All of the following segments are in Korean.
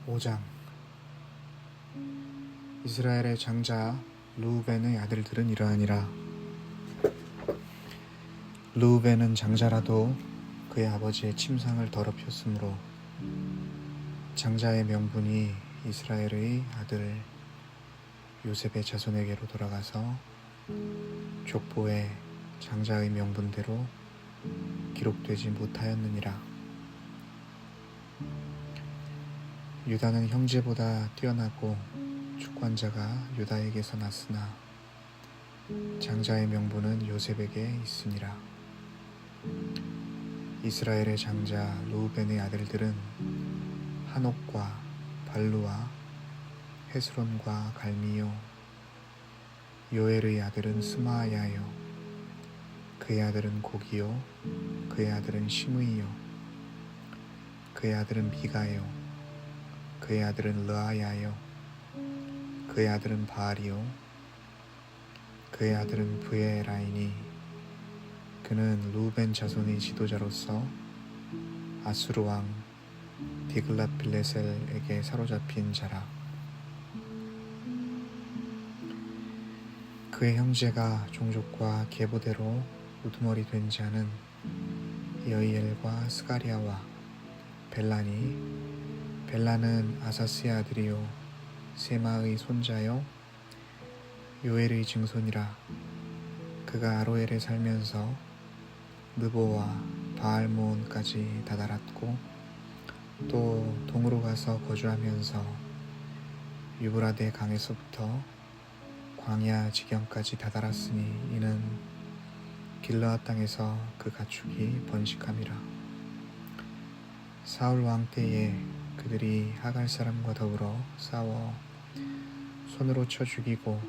5장. 이스라엘의 장자 르우벤의 아들들은 이러하니라. 르우벤은 장자라도 그의 아버지의 침상을 더럽혔으므로 장자의 명분이 이스라엘의 아들 요셉의 자손에게로 돌아가서 족보에 장자의 명분대로 기록되지 못하였느니라. 유다는 형제보다 뛰어나고 주권자가 유다에게서 났으나 장자의 명분은 요셉에게 있으니라. 이스라엘의 장자 르우벤의 아들들은 한옥과 발루와 헤스론과 갈미요. 요엘의 아들은 스마야요. 그의 아들은 고기요. 그의 아들은 시므이요. 그의 아들은 미가요. 그의 아들은 르아야요. 그의 아들은 바알이요. 그의 아들은 브에라이니 그는 르우벤 자손의 지도자로서 아수르 왕 디글랏빌레셀에게 사로잡힌 자라. 그의 형제가 종족과 계보대로 우두머리 된 자는 여이엘과 스가리아와 벨라니. 벨라는 아사스의 아들이요 세마의 손자요 요엘의 증손이라. 그가 아로엘에 살면서 느보와 바알모온까지 다다랐고 또 동으로 가서 거주하면서 유브라데 강에서부터 광야 지경까지 다다랐으니 이는 길르앗 땅에서 그 가축이 번식함이라. 사울 왕 때에 그들이 하갈 사람과 더불어 싸워 손으로 쳐 죽이고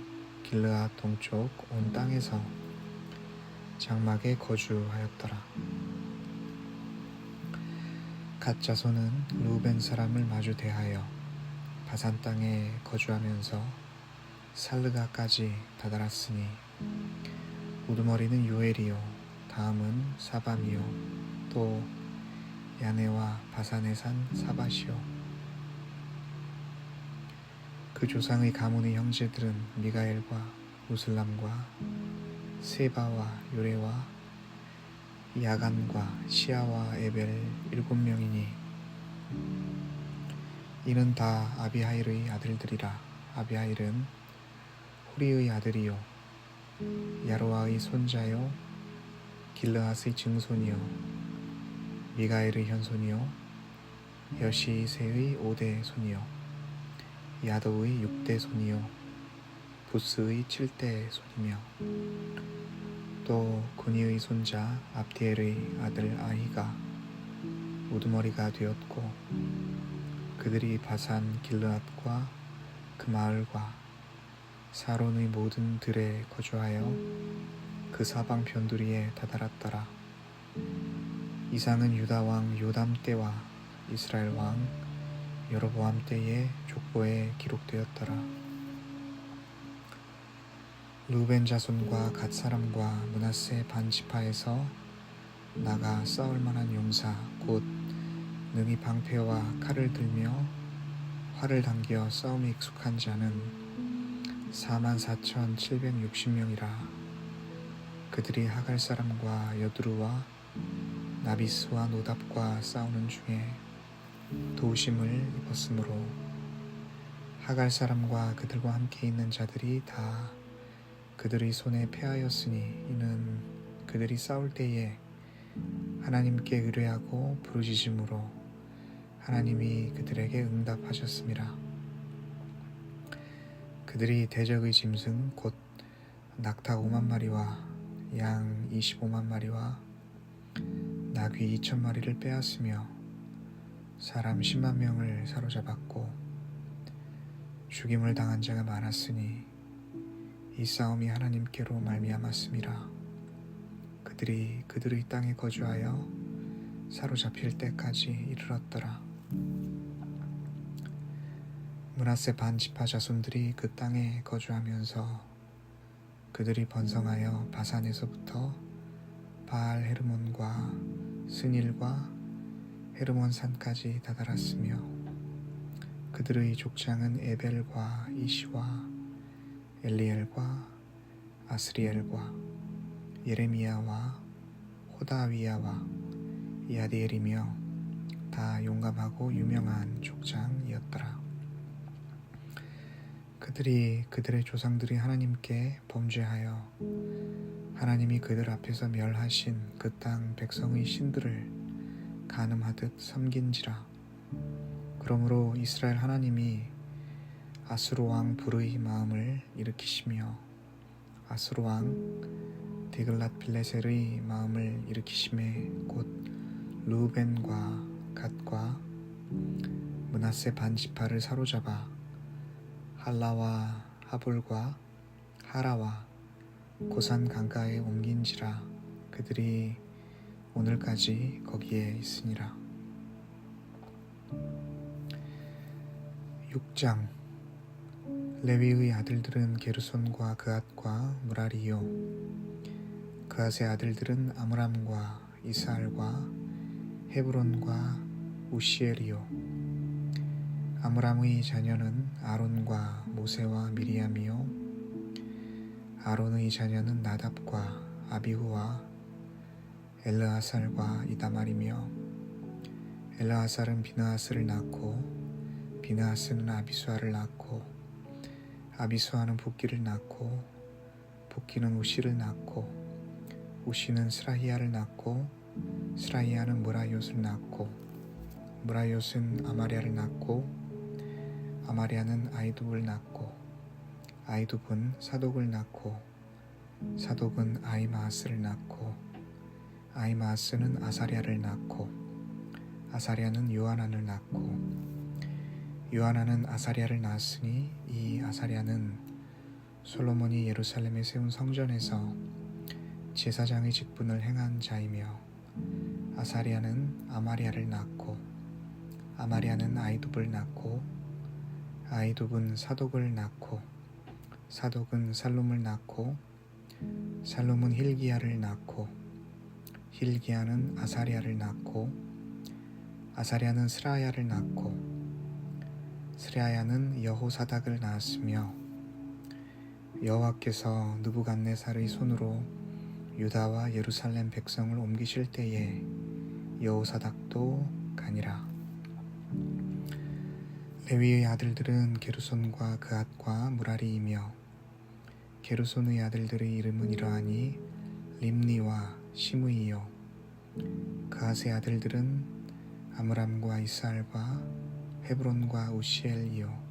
길르앗 동쪽 온 땅에서 장막에 거주하였더라. 갓 자손은 르우벤 사람을 마주 대하여 바산 땅에 거주하면서 살르가까지 다다랐으니 우두머리는 요엘이요 다음은 사밤이요 또 야네와 바산에 산 사밧이요. 그 조상의 가문의 형제들은 미가엘과 우슬람과 세바와 요레와 야간과 시아와 에벨 7명이니 이는 다 아비하일의 아들들이라. 아비하일은 후리의 아들이요 야로아의 손자요 길르앗의 증손이요 미가엘의 현손이요 여시세의 5대 손이요 야도의 6대 손이요 부스의 7대 손이며 또 그니의 손자 압디엘의 아들 아히가 우두머리가 되었고 그들이 바산 길르앗과 그 마을과 사론의 모든 들에 거주하여 그 사방 변두리에 다다랐더라. 이상은 유다 왕 요담 때와 이스라엘 왕 여로보암 때의 족보에 기록되었더라. 르우벤 자손과 갓 사람과 므낫세 반 지파에서 나가 싸울 만한 용사 곧 능히 방패와 칼을 들며 활을 당겨 싸움에 익숙한 자는 44,760명이라. 그들이 하갈 사람과 여두루와 나비스와 노답과 싸우는 중에 도우심을 입었으므로 하갈 사람과 그들과 함께 있는 자들이 다 그들의 손에 패하였으니 이는 그들이 싸울 때에 하나님께 의뢰하고 부르짖음으로 하나님이 그들에게 응답하셨음이라. 그들이 대적의 짐승 곧 낙타 5만 마리와 양 25만 마리와 나귀 2천 마리를 빼앗으며 사람 10만 명을 사로잡았고 죽임을 당한 자가 많았으니 이 싸움이 하나님께로 말미암았음이라. 그들이 그들의 땅에 거주하여 사로잡힐 때까지 이르렀더라. 므낫세 반 지파 자손들이 그 땅에 거주하면서 그들이 번성하여 바산에서부터 바알 헤르몬과 스닐과 헤르몬 산까지 다다랐으며 그들의 족장은 에벨과 이시와 엘리엘과 아스리엘과 예레미야와 호다위야와 야디엘이며 다 용감하고 유명한 족장이었더라. 그들이 그들의 조상들이 하나님께 범죄하여 하나님이 그들 앞에서 멸하신 그 땅 백성의 신들을 간음하듯 섬긴지라. 그러므로 이스라엘 하나님이 아수르 왕 불의 마음을 일으키시며 아수르 왕 디글랏 빌레셀의 마음을 일으키심에 곧 르우벤과 갓과 므낫세 반지파를 사로잡아 할라와 하볼과 하라와 고산 강가에 옮긴지라. 그들이 오늘까지 거기에 있으니라. 6장. 레위의 아들들은 게르손과 그앗과 무라리요. 그앗의 아들들은 아므람과 이스알과 헤브론과 우시엘이요. 아므람의 자녀는 아론과 모세와 미리암이요. 아론의 자녀는 나답과 아비후와 엘르아살과 이다말이며 엘르아살은 비느하스를 낳고 비느하스는 아비수아를 낳고 아비수아는 붓기를 낳고 붓기는 우시를 낳고 우시는 스라히야를 낳고 스라히야는 무라이옷을 낳고 무라이옷은 아마리아를 낳고 아마리아는 아이둡을 낳고 아이둡은 사독을 낳고 사독은 아이마아스를 낳고 아이마아스는 아사랴를 낳고 아사랴는 요하난을 낳고 요하난은 아사랴를 낳았으니 이 아사랴는 솔로몬이 예루살렘에 세운 성전에서 제사장의 직분을 행한 자이며 아사랴는 아마리아를 낳고 아마리아는 아이둡을 낳고 아이둡은 사독을 낳고 사독은 살룸을 낳고 살룸은 힐기야를 낳고 힐기야는 아사랴를 낳고 아사랴는 스라야를 낳고 스라야는 여호사닥을 낳았으며 여호와께서 느부갓네살의 손으로 유다와 예루살렘 백성을 옮기실 때에 여호사닥도 가니라. 레위의 아들들은 게르손과 그앗과 무라리이며 게르손의 아들들의 이름은 이러하니 림니와 시므이요. 그앗의 아들들은 아므람과 이스알과 헤브론과 우시엘이요.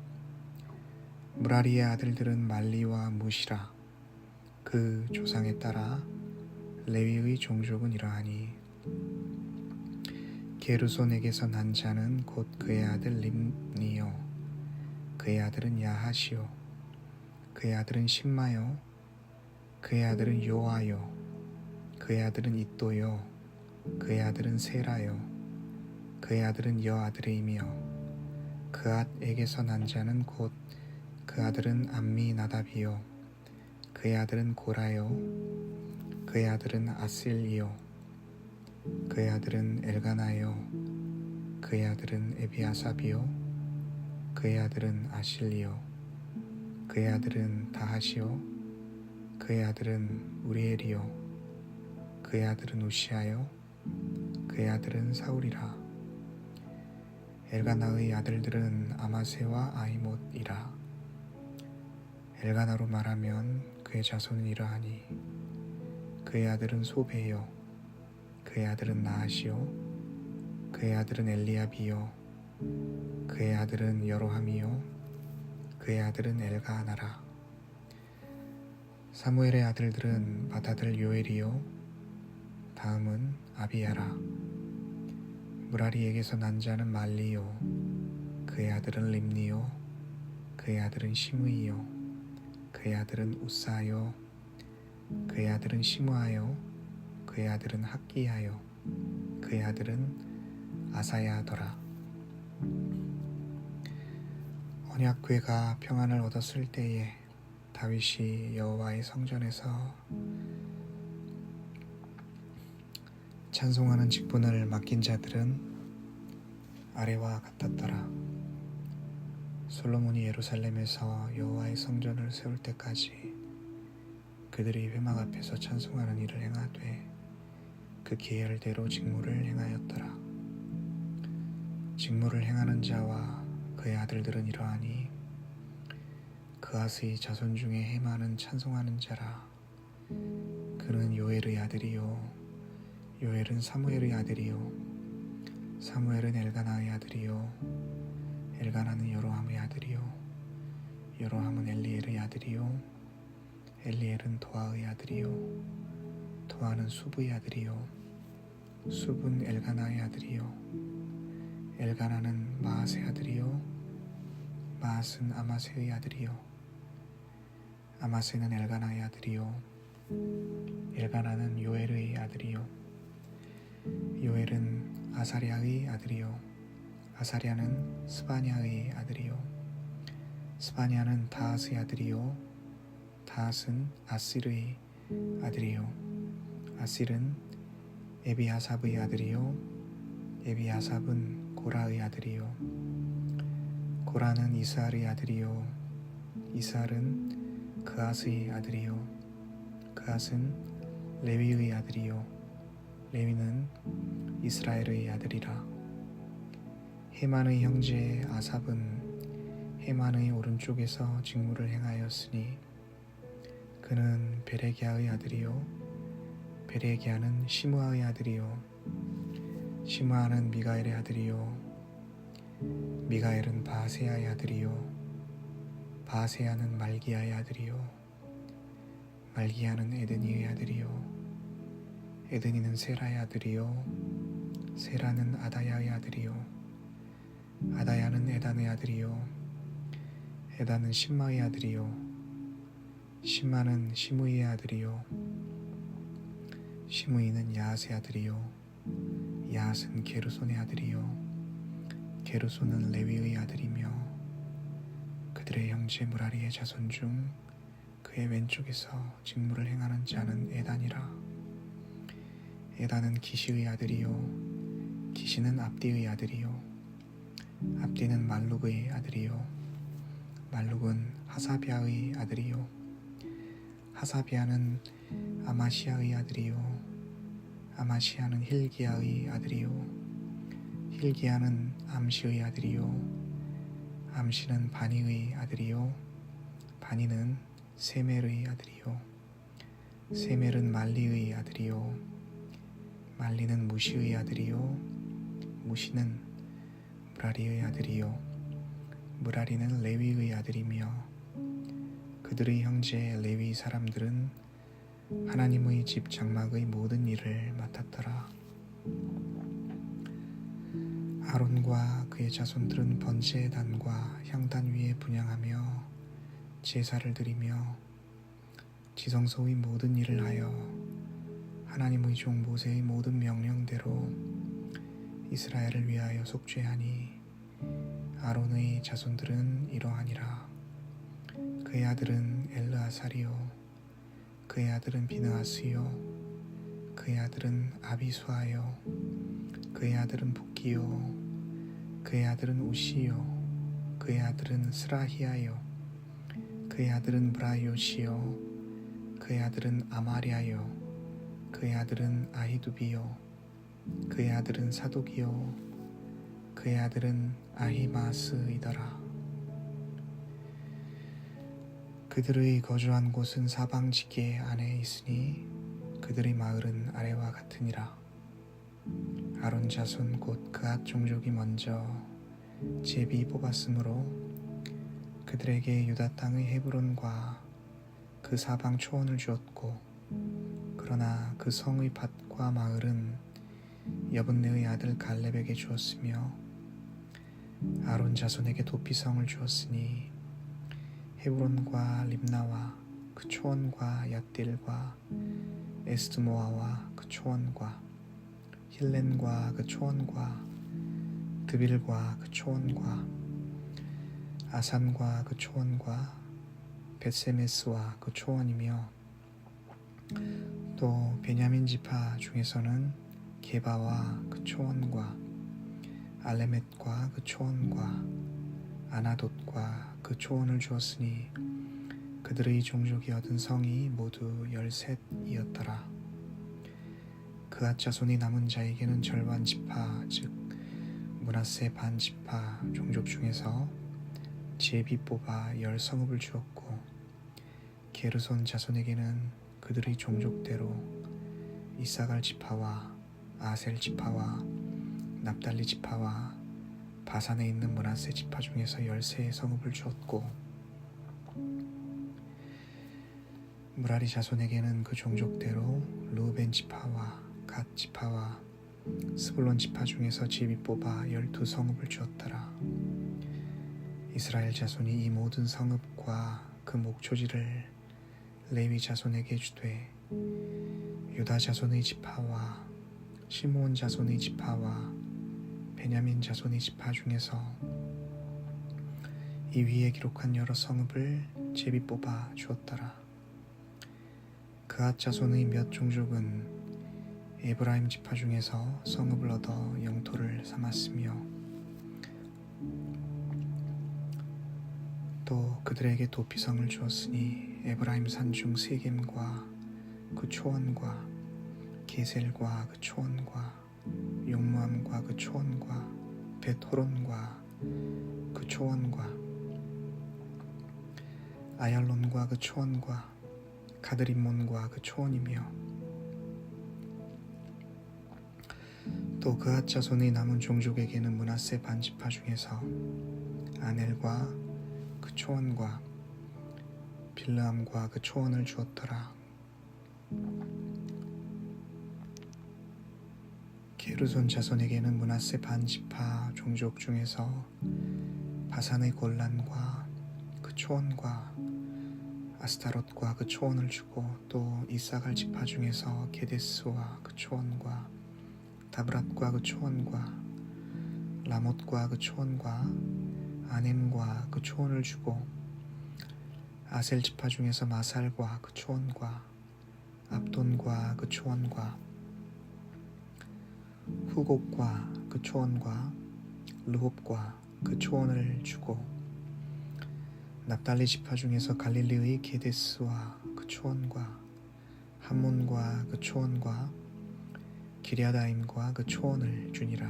무라리의 아들들은 말리와 무시라. 그 조상에 따라 레위의 종족은 이러하니 게르손에게서 난 자는 곧 그의 아들 림니요. 그의 아들은 야하시요. 그의 아들은 심마요. 그의 아들은 요아요. 그의 아들은 이또요. 그의 아들은 세라요. 그의 아들은 여아드레이며 그앗에게서 난 자는 곧 그 아들은 암미나답이요. 그의 아들은 고라요. 그의 아들은 아슬이요. 그의 아들은 엘가나요. 그의 아들은 에비아삽이요. 그의 아들은 아실리요. 그의 아들은 다하시요. 그의 아들은 우리엘이요. 그의 아들은 우시아요. 그의 아들은 사울이라. 엘가나의 아들들은 아마세와 아이못이라. 엘가나로 말하면 그의 자손은 이러하니 그의 아들은 소베요. 그의 아들은 나하시요. 그의 아들은 엘리압이요. 그의 아들은 여로함이요. 그의 아들은 엘가하나라. 사무엘의 아들들은 맏아들 요엘이요. 다음은 아비야라. 무라리에게서 난 자는 말리요. 그의 아들은 림니요. 그의 아들은 시므이요. 그의 아들은 우사요. 그의 아들은 시므아요. 그의 아들은 학기야요. 그의 아들은 아사야더라. 언약궤가 평안을 얻었을 때에 다윗이 여호와의 성전에서 찬송하는 직분을 맡긴 자들은 아래와 같았더라. 솔로몬이 예루살렘에서 여호와의 성전을 세울 때까지 그들이 회막 앞에서 찬송하는 일을 행하되 그 계열대로 직무를 행하였더라. 직무를 행하는 자와 그의 아들들은 이러하니 그아스의 자손 중에 헤마는 찬송하는 자라. 그는 요엘의 아들이요 요엘은 사무엘의 아들이요 사무엘은 엘가나의 아들이요 엘가나는 여로함의 아들이요 여로함은 엘리엘의 아들이요 엘리엘은 도아의 아들이요 도아는 수브의 아들이요 수브는 엘가나의 아들이요 엘가나는 마앗의 아들이요 마앗은 아마세의 아들이요 아마세는 엘가나의 아들이요 엘가나는 요엘의 아들이요 요엘은 아사랴의 아들이요 아사랴는 스바냐의 아들이요 스바냐는 다앗의 아들이요 다앗은 아실의 아들이요 아실은 에비아삽의 아들이요 에비아삽은 고라의 아들이요 고라는 이스알의 아들이요 이스알은 그앗의 아들이요 그앗은 레위의 아들이요 레위는 이스라엘의 아들이라. 헤만의 형제 아삽은 헤만의 오른쪽에서 직무를 행하였으니 그는 베레기야의 아들이요 베레기야는 시므아의 아들이요 시므아는 미가엘의 아들이요 미가엘은 바세야의 아들이요 바세야는 말기야의 아들이요 말기야는 에드니의 아들이요 에드니는 세라의 아들이요 세라는 아다야의 아들이요 아다야는 에단의 아들이요 에단은 심마의 아들이요 심마는 시므이의 아들이요 시므이는 야앗의 아들이요 야앗은 게르손의 아들이요 게르손은 레위의 아들이며 그들의 형제 무라리의 자손 중 그의 왼쪽에서 직무를 행하는 자는 에단이라. 에단은 기시의 아들이요 기시는 압디의 아들이요 압디는 말룩의 아들이요 말룩은 하사비아의 아들이요 하사비아는 아마시아의 아들이요 아마시아는 힐기야의 아들이요 힐기야는 암시의 아들이요 암시는 바니의 아들이요 바니는 세멜의 아들이요 세멜은 말리의 아들이요 말리는 무시의 아들이요 무시는 무라리의 아들이요 무라리는 레위의 아들이며 그들의 형제 레위 사람들은 하나님의 집 장막의 모든 일을 맡았더라. 아론과 그의 자손들은 번제의 단과 향단 위에 분향하며 제사를 드리며 지성소의 모든 일을 하여 하나님의 종 모세의 모든 명령대로 이스라엘을 위하여 속죄하니 아론의 자손들은 이러하니라. 그의 아들은 엘르아살이요 그의 아들은 비느하스요 그의 아들은 아비수아요 그의 아들은 붓기요 그의 아들은 우시요 그의 아들은 스라히야요 그의 아들은 브라이오시요 그의 아들은 아마리아요 그의 아들은 아히두비요 그의 아들은 사독이요 그의 아들은 아히마스이더라. 그들의 거주한 곳은 사방지계 안에 있으니 그들의 마을은 아래와 같으니라. 아론 자손 곧 그앗 종족이 먼저 제비 뽑았으므로 그들에게 유다 땅의 헤브론과 그 사방 초원을 주었고 그러나 그 성의 밭과 마을은 여분네의 아들 갈렙에게 주었으며 아론 자손에게 도피성을 주었으니 헤브론과 립나와 그 초원과 얏딜과 에스드모아와 그 초원과 힐렌과 그 초원과 드빌과 그 초원과 아산과 그 초원과 벳세메스와 그 초원이며 또 베냐민 지파 중에서는 게바와 그 초원과 알레멧과 그 초원과 아나돗과 그 초원을 주었으니 그들의 종족이 얻은 성이 모두 13이었더라. 그앗 자손이 남은 자에게는 절반 지파 즉 므낫세 반 지파 종족 중에서 제비 뽑아 10성읍을 주었고 게르손 자손에게는 그들의 종족대로 이사갈 지파와 아셀 지파와 납달리 지파와 바산에 있는 므낫세 지파 중에서 13의 성읍을 주었고 무라리 자손에게는 그 종족대로 르우벤 지파와 갓 지파와 스불론 지파 중에서 제비 뽑아 12성읍을 주었더라. 이스라엘 자손이 이 모든 성읍과 그 목초지를 레위 자손에게 주되 유다 자손의 지파와 시므온 자손의 지파와 베냐민 자손의 지파 중에서 이 위에 기록한 여러 성읍을 제비 뽑아 주었더라. 그앗 자손의 몇 종족은 에브라임 지파 중에서 성읍을 얻어 영토를 삼았으며 또 그들에게 도피성을 주었으니 에브라임 산중 세겜과 그 초원과 게셀과 그 초원과 용무암과 그 초원과 벳호론과 그 초원과 아얄론과 그 초원과 가드림몬과 그 초원이며 또 그앗 자손의 남은 종족에게는 므낫세 반지파 중에서 아넬과 그 초원과 빌르암과 그 초원을 주었더라. 게르손 자손에게는 므낫세 반지파 종족 중에서 바산의 골란과 그 초원과 아스타롯과 그 초원을 주고 또 이사갈 지파 중에서 게데스와 그 초원과 다브랏과 그 초원과 라못과 그 초원과 아넴과 그 초원을 주고 아셀 지파 중에서 마살과 그 초원과 압돈과 그 초원과 후곡과 그 초원과 르홉과 그 초원을 주고 납달리 지파 중에서 갈릴리의 게데스와 그 초원과 함몬과 그 초원과 기랴다임과 그 초원을 주니라.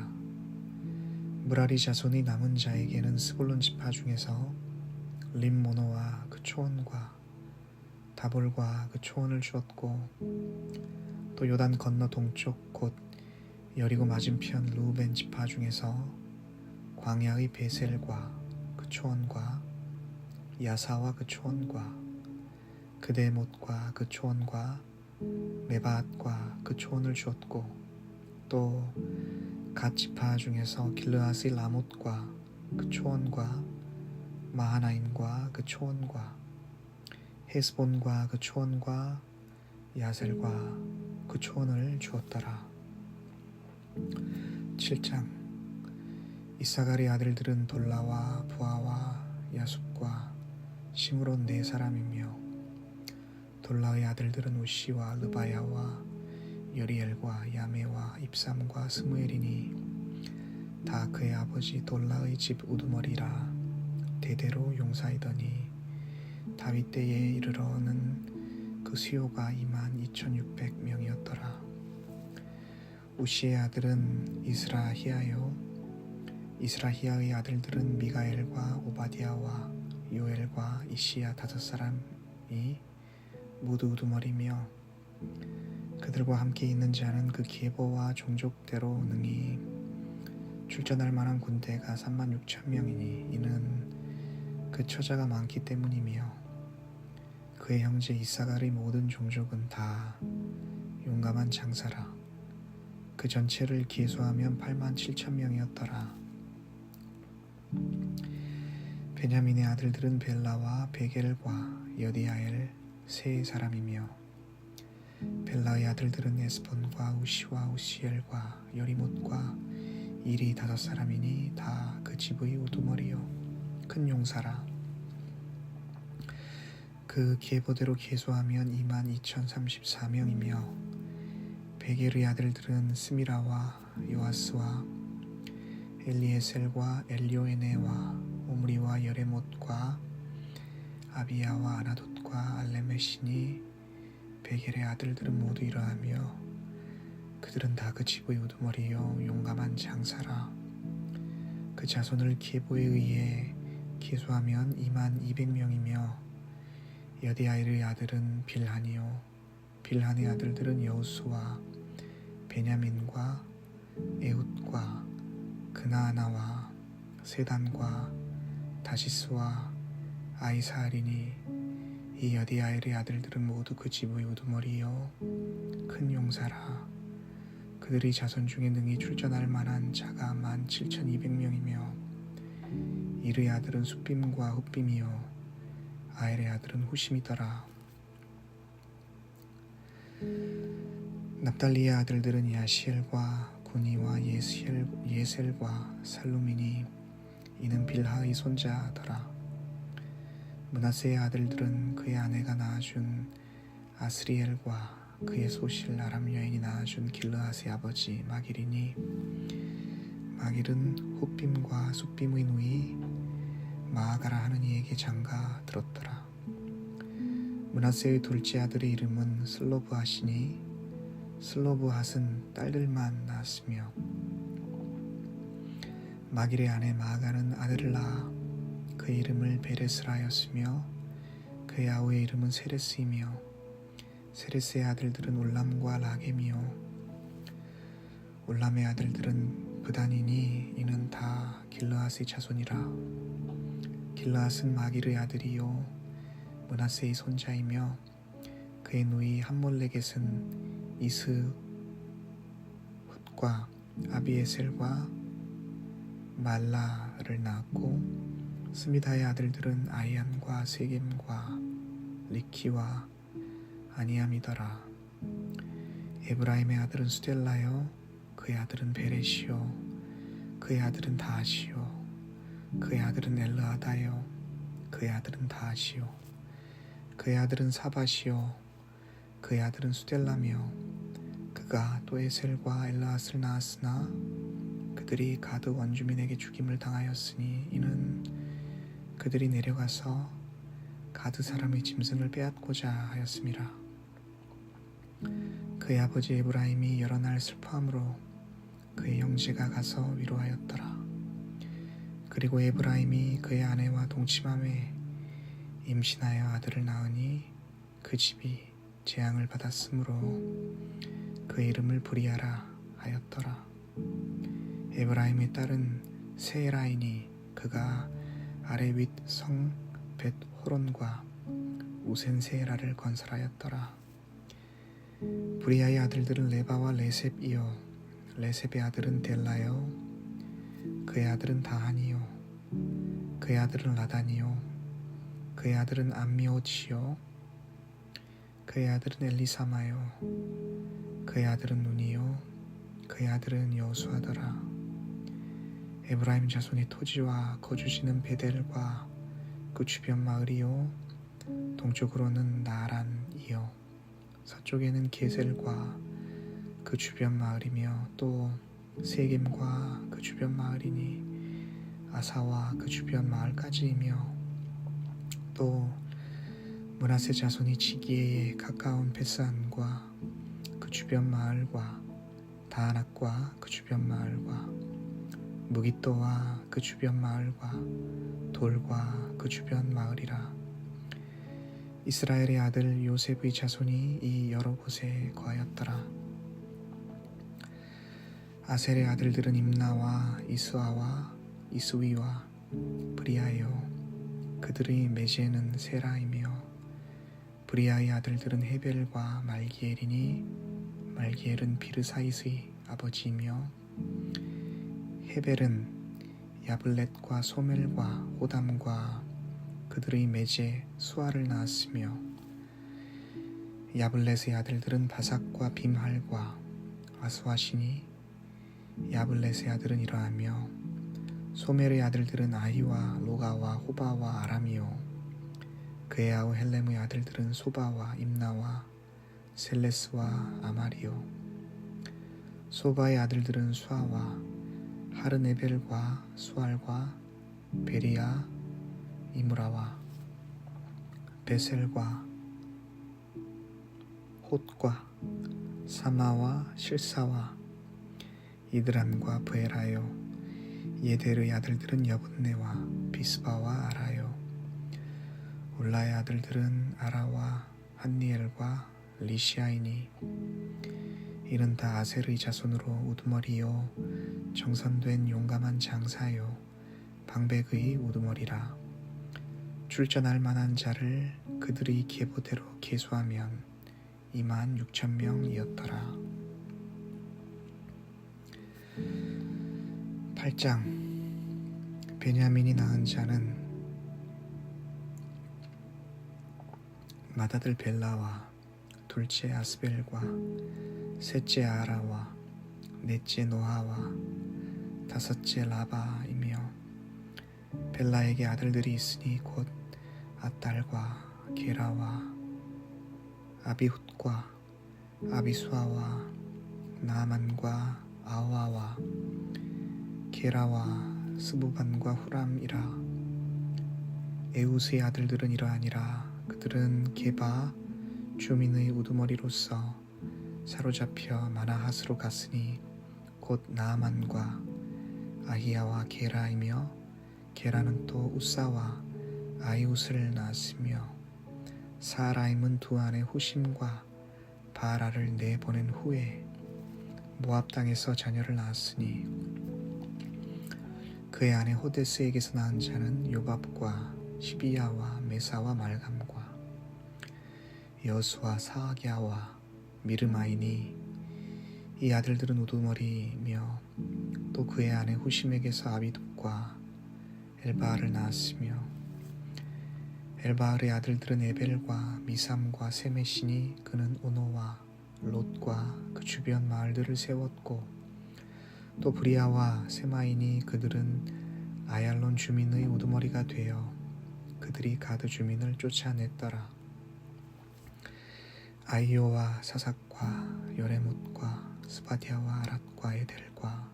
무라리 자손이 남은 자에게는 스불론 지파 중에서 림모노와 그 초원과 다볼과 그 초원을 주었고 또 요단 건너 동쪽 곧 여리고 맞은편 루벤 지파 중에서 광야의 베셀과 그 초원과 야사와 그 초원과 그데못과 그 초원과 메바앗과 그 초원을 주었고 또 갓 지파 중에서 길르앗의 라못과 그 초원과 마하나임과 그 초원과 헤스본과 그 초원과 야셀과 그 초원을 주었더라. 7장 이사갈의 아들들은 돌라와 부아와 야숲과 시므론 4사람이며 돌라의 아들들은 우시와 르바야와 여리엘과 야메와 입삼과 스무엘이니 다 그의 아버지 돌라의 집 우두머리라 대대로 용사이더니 다윗 때에 이르러는 그 수요가 22,600명이었더라. 우시의 아들은 이스라히야요 이스라히야의 아들들은 미가엘과 오바디아와 요엘과 이시야 5사람이 모두 우두머리며 그들과 함께 있는 자는 그 계보와 종족대로 능히 출전할 만한 군대가 36,000명이니 이는 그 처자가 많기 때문이며 그의 형제 이사갈의 모든 종족은 다 용감한 장사라. 그 전체를 계수하면 87,000명이었더라. 베냐민의 아들들은 벨라와 베겔과 여디아엘 3사람이며 벨라의 아들들은 에스본과 우시와 우시엘과 여리못과 일이 5사람이니 다 그 집의 우두머리요 큰 용사라. 그 계보대로 계수하면 22,034명이며 베겔의 아들들은 스미라와 요아스와 엘리에셀과 엘리오에네와 오므리와 여레못과 아비야와 아나돗과 알레메시니 베겔의 아들들은 모두 이러하며 그들은 다 그 지부의 우두머리요 용감한 장사라. 그 자손을 계보에 의해 계수하면 22,000명이며 여디아일의 아들은 빌한이요 빌한의 아들들은 여우수와 베냐민과 에훗과 그나아나와 세단과 다시스와 아이사알이니 이 여디아일의 아들들은 모두 그 지부의 우두머리요 큰 용사라. 그들의 자손 중에 능히 출전할 만한 자가 17,200명이며 이르의 아들은 숫빔과 훗빔이요 아엘의 아들은 후심이더라. 납달리의 아들들은 야시엘과 구니와 예셀과 살루미니 이는 빌하의 손자더라. 므낫세의 아들들은 그의 아내가 낳아준 아스리엘과 그의 소실 아람 여인이 낳아준 길르앗의 아버지 마길이니 마길은 훗빔과 숫빔의 누이 마아가라 하는 이에게 장가 들었더라. 므낫세의 둘째 아들의 이름은 슬로브핫이니 슬로브핫은 딸들만 낳았으며 마길의 아내 마아가는 아들을 낳아 그의 이름을 베레스라 하였으며 그의 아우의 이름은 세레스이며 세레스의 아들들은 올람과 라겜이요 올람의 아들들은 브단이니 이는 다 길르앗의 자손이라. 길르앗은 마길의 아들이요 므낫세의 손자이며 그의 누이 함몰레겟은 이스훗과 아비에셀과 말라를 낳았고 스미다의 아들들은 아이안과 세겜과 리키와 아니암이더라. 에브라임의 아들은 수델라요 그의 아들은 베레시요 그의 아들은 다하시요 그의 아들은 엘르아다요 그의 아들은 다하시요 그의 아들은 사바시요 그의 아들은 수델라며 그가 또 에셀과 엘라앗을 낳았으나 그들이 가드 원주민에게 죽임을 당하였으니 이는 그들이 내려가서 가드 사람의 짐승을 빼앗고자 하였음이라. 그의 아버지 에브라임이 여러 날 슬퍼함으로 그의 형제가 가서 위로하였더라. 그리고 에브라임이 그의 아내와 동침함에 임신하여 아들을 낳으니 그 집이 재앙을 받았으므로 그의 이름을 브리아라 하였더라. 에브라임의 딸은 세라이니 그가 아레윗 성 벳호론과 우센세라를 건설하였더라. 브리아의 아들들은 레바와 레셉이요 레셉의 아들은 델라요 그의 아들은 다한이요 그의 아들은 라단이요 그의 아들은 암미오치요 그의 아들은 엘리사마요 그의 아들은 눈이요 그의 아들은 여호수아더라. 에브라임 자손의 토지와 거주지는 베델과 그 주변 마을이요 동쪽으로는 나란이요 서쪽에는 게셀과 그 주변 마을이며 또 세겜과 그 주변 마을이니 아사와 그 주변 마을까지이며 또 므낫세 자손이 지기에 가까운 베스안과 그 주변 마을과 다하낙과 그 주변 마을과 무깃도와 그 주변 마을과 돌과 그 주변 마을이라. 이스라엘의 아들 요셉의 자손이 이 여러 곳에 거하였더라. 아셀의 아들들은 임나와 이스아와 이스위와 브리아요 그들의 매제는 세라이며 브리아의 아들들은 헤벨과 말기엘이니 말기엘은 비르사잇의 아버지이며 헤벨은 야블렛과 소멜과 호담과 그들의 매제 수아를 낳았으며 야블렛의 아들들은 바삭과 빔할과 아스와시니 야블렛의 아들은 이러하며 소멜의 아들들은 아히와 로가와 호바와 아람이요 그의 아우 헬렘의 아들들은 소바와 임나와 셀레스와 아마리요 소바의 아들들은 수아와 하르네벨과 수알과 베리야 이므라와 베셀과 홑과 사마와 실사와 이드람과 브에라요. 예델의 아들들은 여분네와 비스바와 아라요. 울라의 아들들은 아라와 한니엘과 리시아이니. 이는 다 아셀의 자손으로 우두머리요 정선된 용감한 장사요 방백의 우두머리라. 출전할 만한 자를 그들의 계보대로 계수하면 26,000명이었더라. 8장. 베냐민이 낳은 자는 맏아들 벨라와 둘째 아스벨과 셋째 아라와 넷째 노아와 다섯째 라바이며, 벨라에게 아들들이 있으니 곧 아딸과 게라와 아비훗과 아비수아와 나만과 아와와 게라와 스부반과 후람이라. 에웃의 아들들은 이러하니라. 그들은 게바 주민의 우두머리로서 사로잡혀 마나핫으로 갔으니 곧 나아만과 아히야와 게라이며, 게라는 또 우사와 아이웃을 낳았으며, 사라임은 두 아내 후심과 바라를 내보낸 후에 모압 땅에서 자녀를 낳았으니, 그의 아내 호데스에게서 낳은 자는 요밥과 시비야와 메사와 말감과 여수와 사악야와 미르마이니. 이 아들들은 우두머리며 또 그의 아내 후심에게서 아비둡과 엘바알을 낳았으며, 엘바알의 아들들은 에벨과 미삼과 세메시니. 그는 오노와 롯과 그 주변 마을들을 세웠고, 또 브리아와 세마이니. 그들은 아얄론 주민의 우두머리가 되어 그들이 가드 주민을 쫓아냈더라. 아이오와 사삭과 요레못과 스바디아와 아랏과 에델과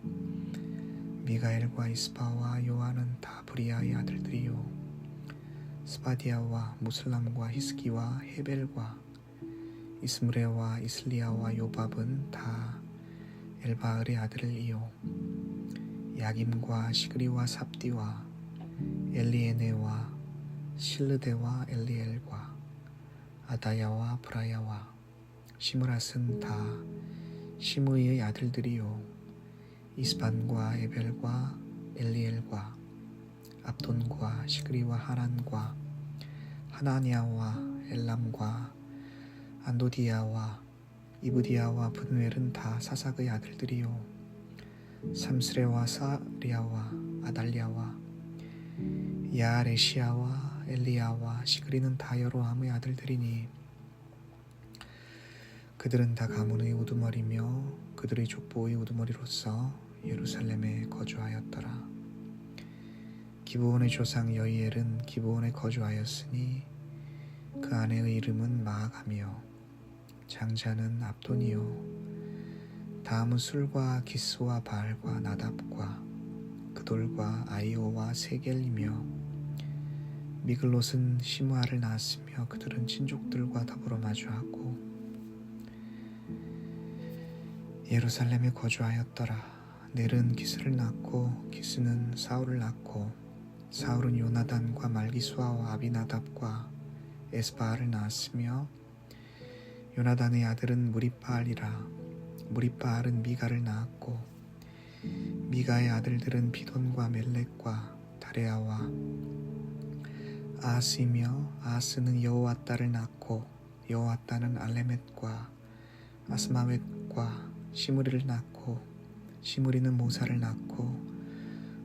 미가엘과 이스바와 요아는 다 브리아의 아들들이요. 스바디아와 무슬람과 히스기와 헤벨과 이스므레와 이슬리아와 요밥은 다 엘바알의 아들이요. 야김과 시그리와 삽디와 엘리에네와 실르데와 엘리엘과 아다야와 브라야와 시므랏은 다 시므이의 아들들이요. 이스반과 에벨과 엘리엘과 압돈과 시그리와 하난과 하나냐와 엘람과 안도디아와 이브디아와 분웰은 다 사삭의 아들들이요. 삼스레와 사리아와 아달랴와 야레시아와 엘리야와 시그리는 다 여로함의 아들들이니. 그들은 다 가문의 우두머리며 그들의 족보의 우두머리로서 예루살렘에 거주하였더라. 기브온의 조상 여이엘은 기브온에 거주하였으니 그 아내의 이름은 마아가며 장자는 압돈이요. 다음은 술과 기스와 바알과 나답과 그돌과 아이오와 세겔이며, 미글롯은 시므아를 낳았으며 그들은 친족들과 더불어 마주하고 예루살렘에 거주하였더라. 넬은 기스를 낳고 기스는 사울을 낳고 사울은 요나단과 말기수아와 아비나답과 에스바알을 낳았으며, 요나단의 아들은 무리바알이라. 무리바알은 미가를 낳았고, 미가의 아들들은 비돈과 멜렉과 다레아와 아하스이며, 아하스는 여호와따를 낳고 여호와따는 알레멧과 아스마웻과 시므리를 낳고, 시므리는 모사를 낳고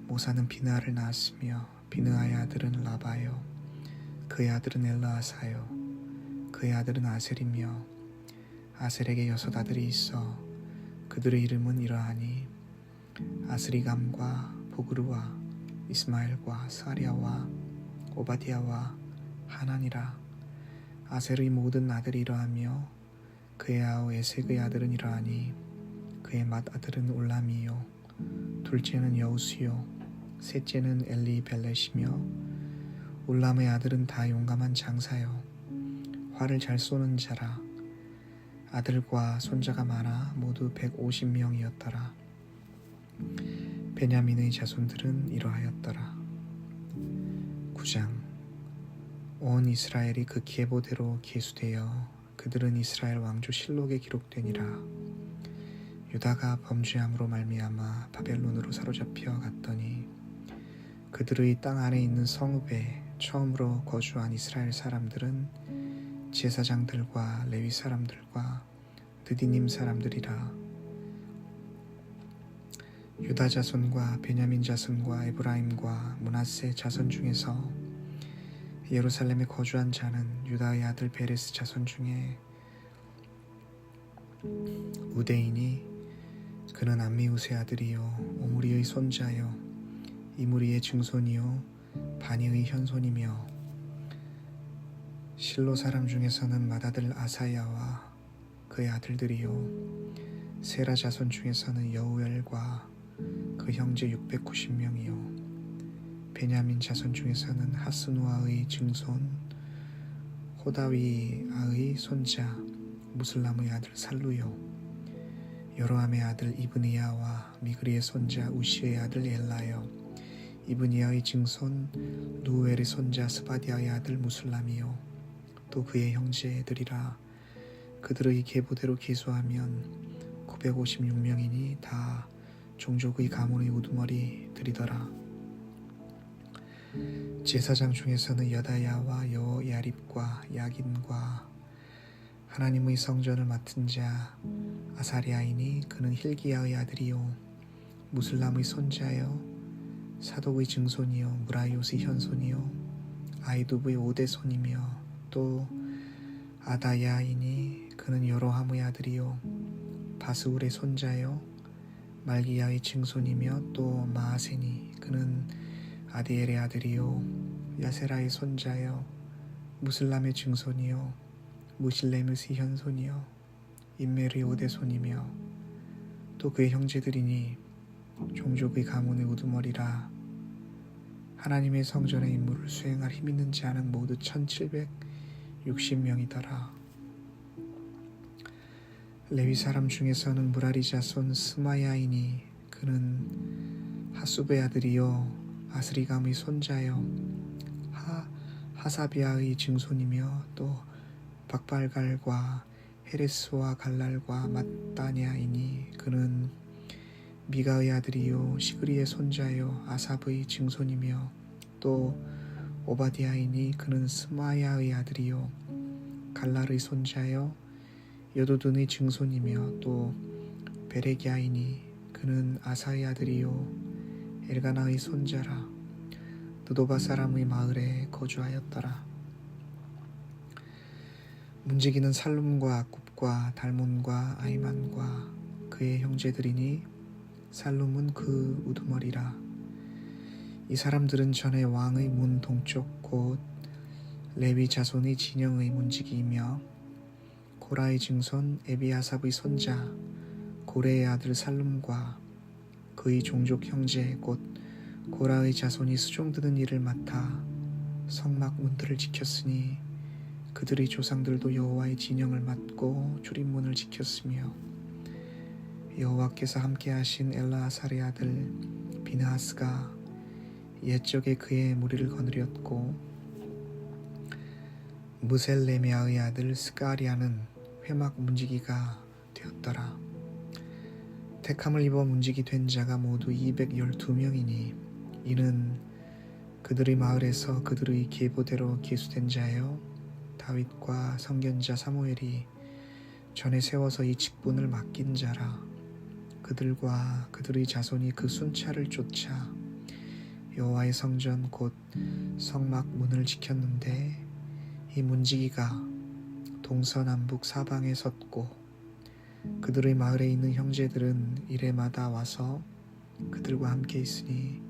모사는 비느하를 낳았으며, 비느하의 아들은 라바요. 그의 아들은 엘라아사요. 그의 아들은 아셀이며, 아셀에게 6 아들이 있어 그들의 이름은 이러하니 아스리감과 보그르와 이스마엘과 사리아와 오바디아와 하난이라. 아셀의 모든 아들이 이러하며 그의 아우 에색의 아들은 이러하니 그의 맏아들은 울람이요, 둘째는 여우스요, 셋째는 엘리벨렛이며 울람의 아들은 다 용감한 장사요 활을 잘 쏘는 자라. 아들과 손자가 많아 모두 150명이었더라. 베냐민의 자손들은 이러하였더라. 9장. 온 이스라엘이 그 계보대로 계수되어 그들은 이스라엘 왕조 실록에 기록되니라. 유다가 범죄함으로 말미암아 바벨론으로 사로잡혀 갔더니 그들의 땅 안에 있는 성읍에 처음으로 거주한 이스라엘 사람들은 제사장들과 레위 사람들과 느디님 사람들이라. 유다 자손과 베냐민 자손과 에브라임과 므낫세 자손 중에서 예루살렘에 거주한 자는 유다의 아들 베레스 자손 중에 우데이니 그는 암미우스의 아들이요 오므리의 손자요 이므리의 증손이요 바니의 현손이며 실로 사람 중에서는 맏아들 아사야와 그의 아들들이요 세라 자손 중에서는 여우엘과 그 형제 690명이요 베냐민 자손 중에서는 하스누아의 증손 호다위아의 손자 무슬람의 아들 살루요 여로함의 아들 이브니야와 미그리의 손자 우시의 아들 엘라요 이브니야의 증손 누엘의 손자 스바디아의 아들 무슬람이요 또 그의 형제들이라. 그들의 계보대로 계수하면 956명이니 다 종족의 가문의 우두머리들이더라. 제사장 중에서는 여다야와 여야립과 야긴과 하나님의 성전을 맡은 자 아사리아이니 그는 힐기야의 아들이요 무슬람의 손자요 사독의 증손이요 무라이옷의 현손이요 아이두브의 오대손이며 또 아다야이니 그는 여로함의 아들이요 바스울의 손자요 말기야의 증손이며 또 마아세니 그는 아디엘의 아들이요 야세라의 손자요 무슬람의 증손이요 무실레므의 현손이요 임멜의 오대손이며 또 그의 형제들이니 종족의 가문의 우두머리라. 하나님의 성전의 임무를 수행할 힘 있는 자는 모두 1760명이더라. 레위 사람 중에서는 무라리 자손 스마야이니 그는 하수베 아들이요 아스리감의 손자요 하사비아의 증손이며 또 박발갈과 헤레스와 갈랄과 mat다냐이니 그는 미가의 아들이요 시그리의 손자요 아삽의 증손이며 또 오바디아이니 그는 스마야의 아들이요 갈랄의 손자요 여도둔의 증손이며 또 베레기아이니 그는 아사의 아들이요 엘가나의 손자라. 느도바 사람의 마을에 거주하였더라. 문지기는 살룸과 아굽과 달몬과 아이만과 그의 형제들이니 살룸은 그 우두머리라. 이 사람들은 전에 왕의 문 동쪽 곧 레위 자손의 진영의 문지기이며 고라의 증손 에비아삽의 손자 고레의 아들 살룸과 그의 종족 형제 곧 고라의 자손이 수종드는 일을 맡아 성막 문들을 지켰으니 그들의 조상들도 여호와의 진영을 맡고 출입문을 지켰으며 여호와께서 함께하신 엘라아살의 아들 비느하스가 옛적에 그의 무리를 거느렸고 무셀레미아의 아들 스가리아는 회막 문지기가 되었더라. 택함을 입어 문지기 된 자가 모두 212명이니 이는 그들의 마을에서 그들의 계보대로 계수된 자요 다윗과 선견자 사무엘이 전에 세워서 이 직분을 맡긴 자라. 그들과 그들의 자손이 그 순찰을 쫓아 여호와의 성전 곧 성막 문을 지켰는데 이 문지기가 동서남북 사방에 섰고 그들의 마을에 있는 형제들은 이래마다 와서 그들과 함께 있으니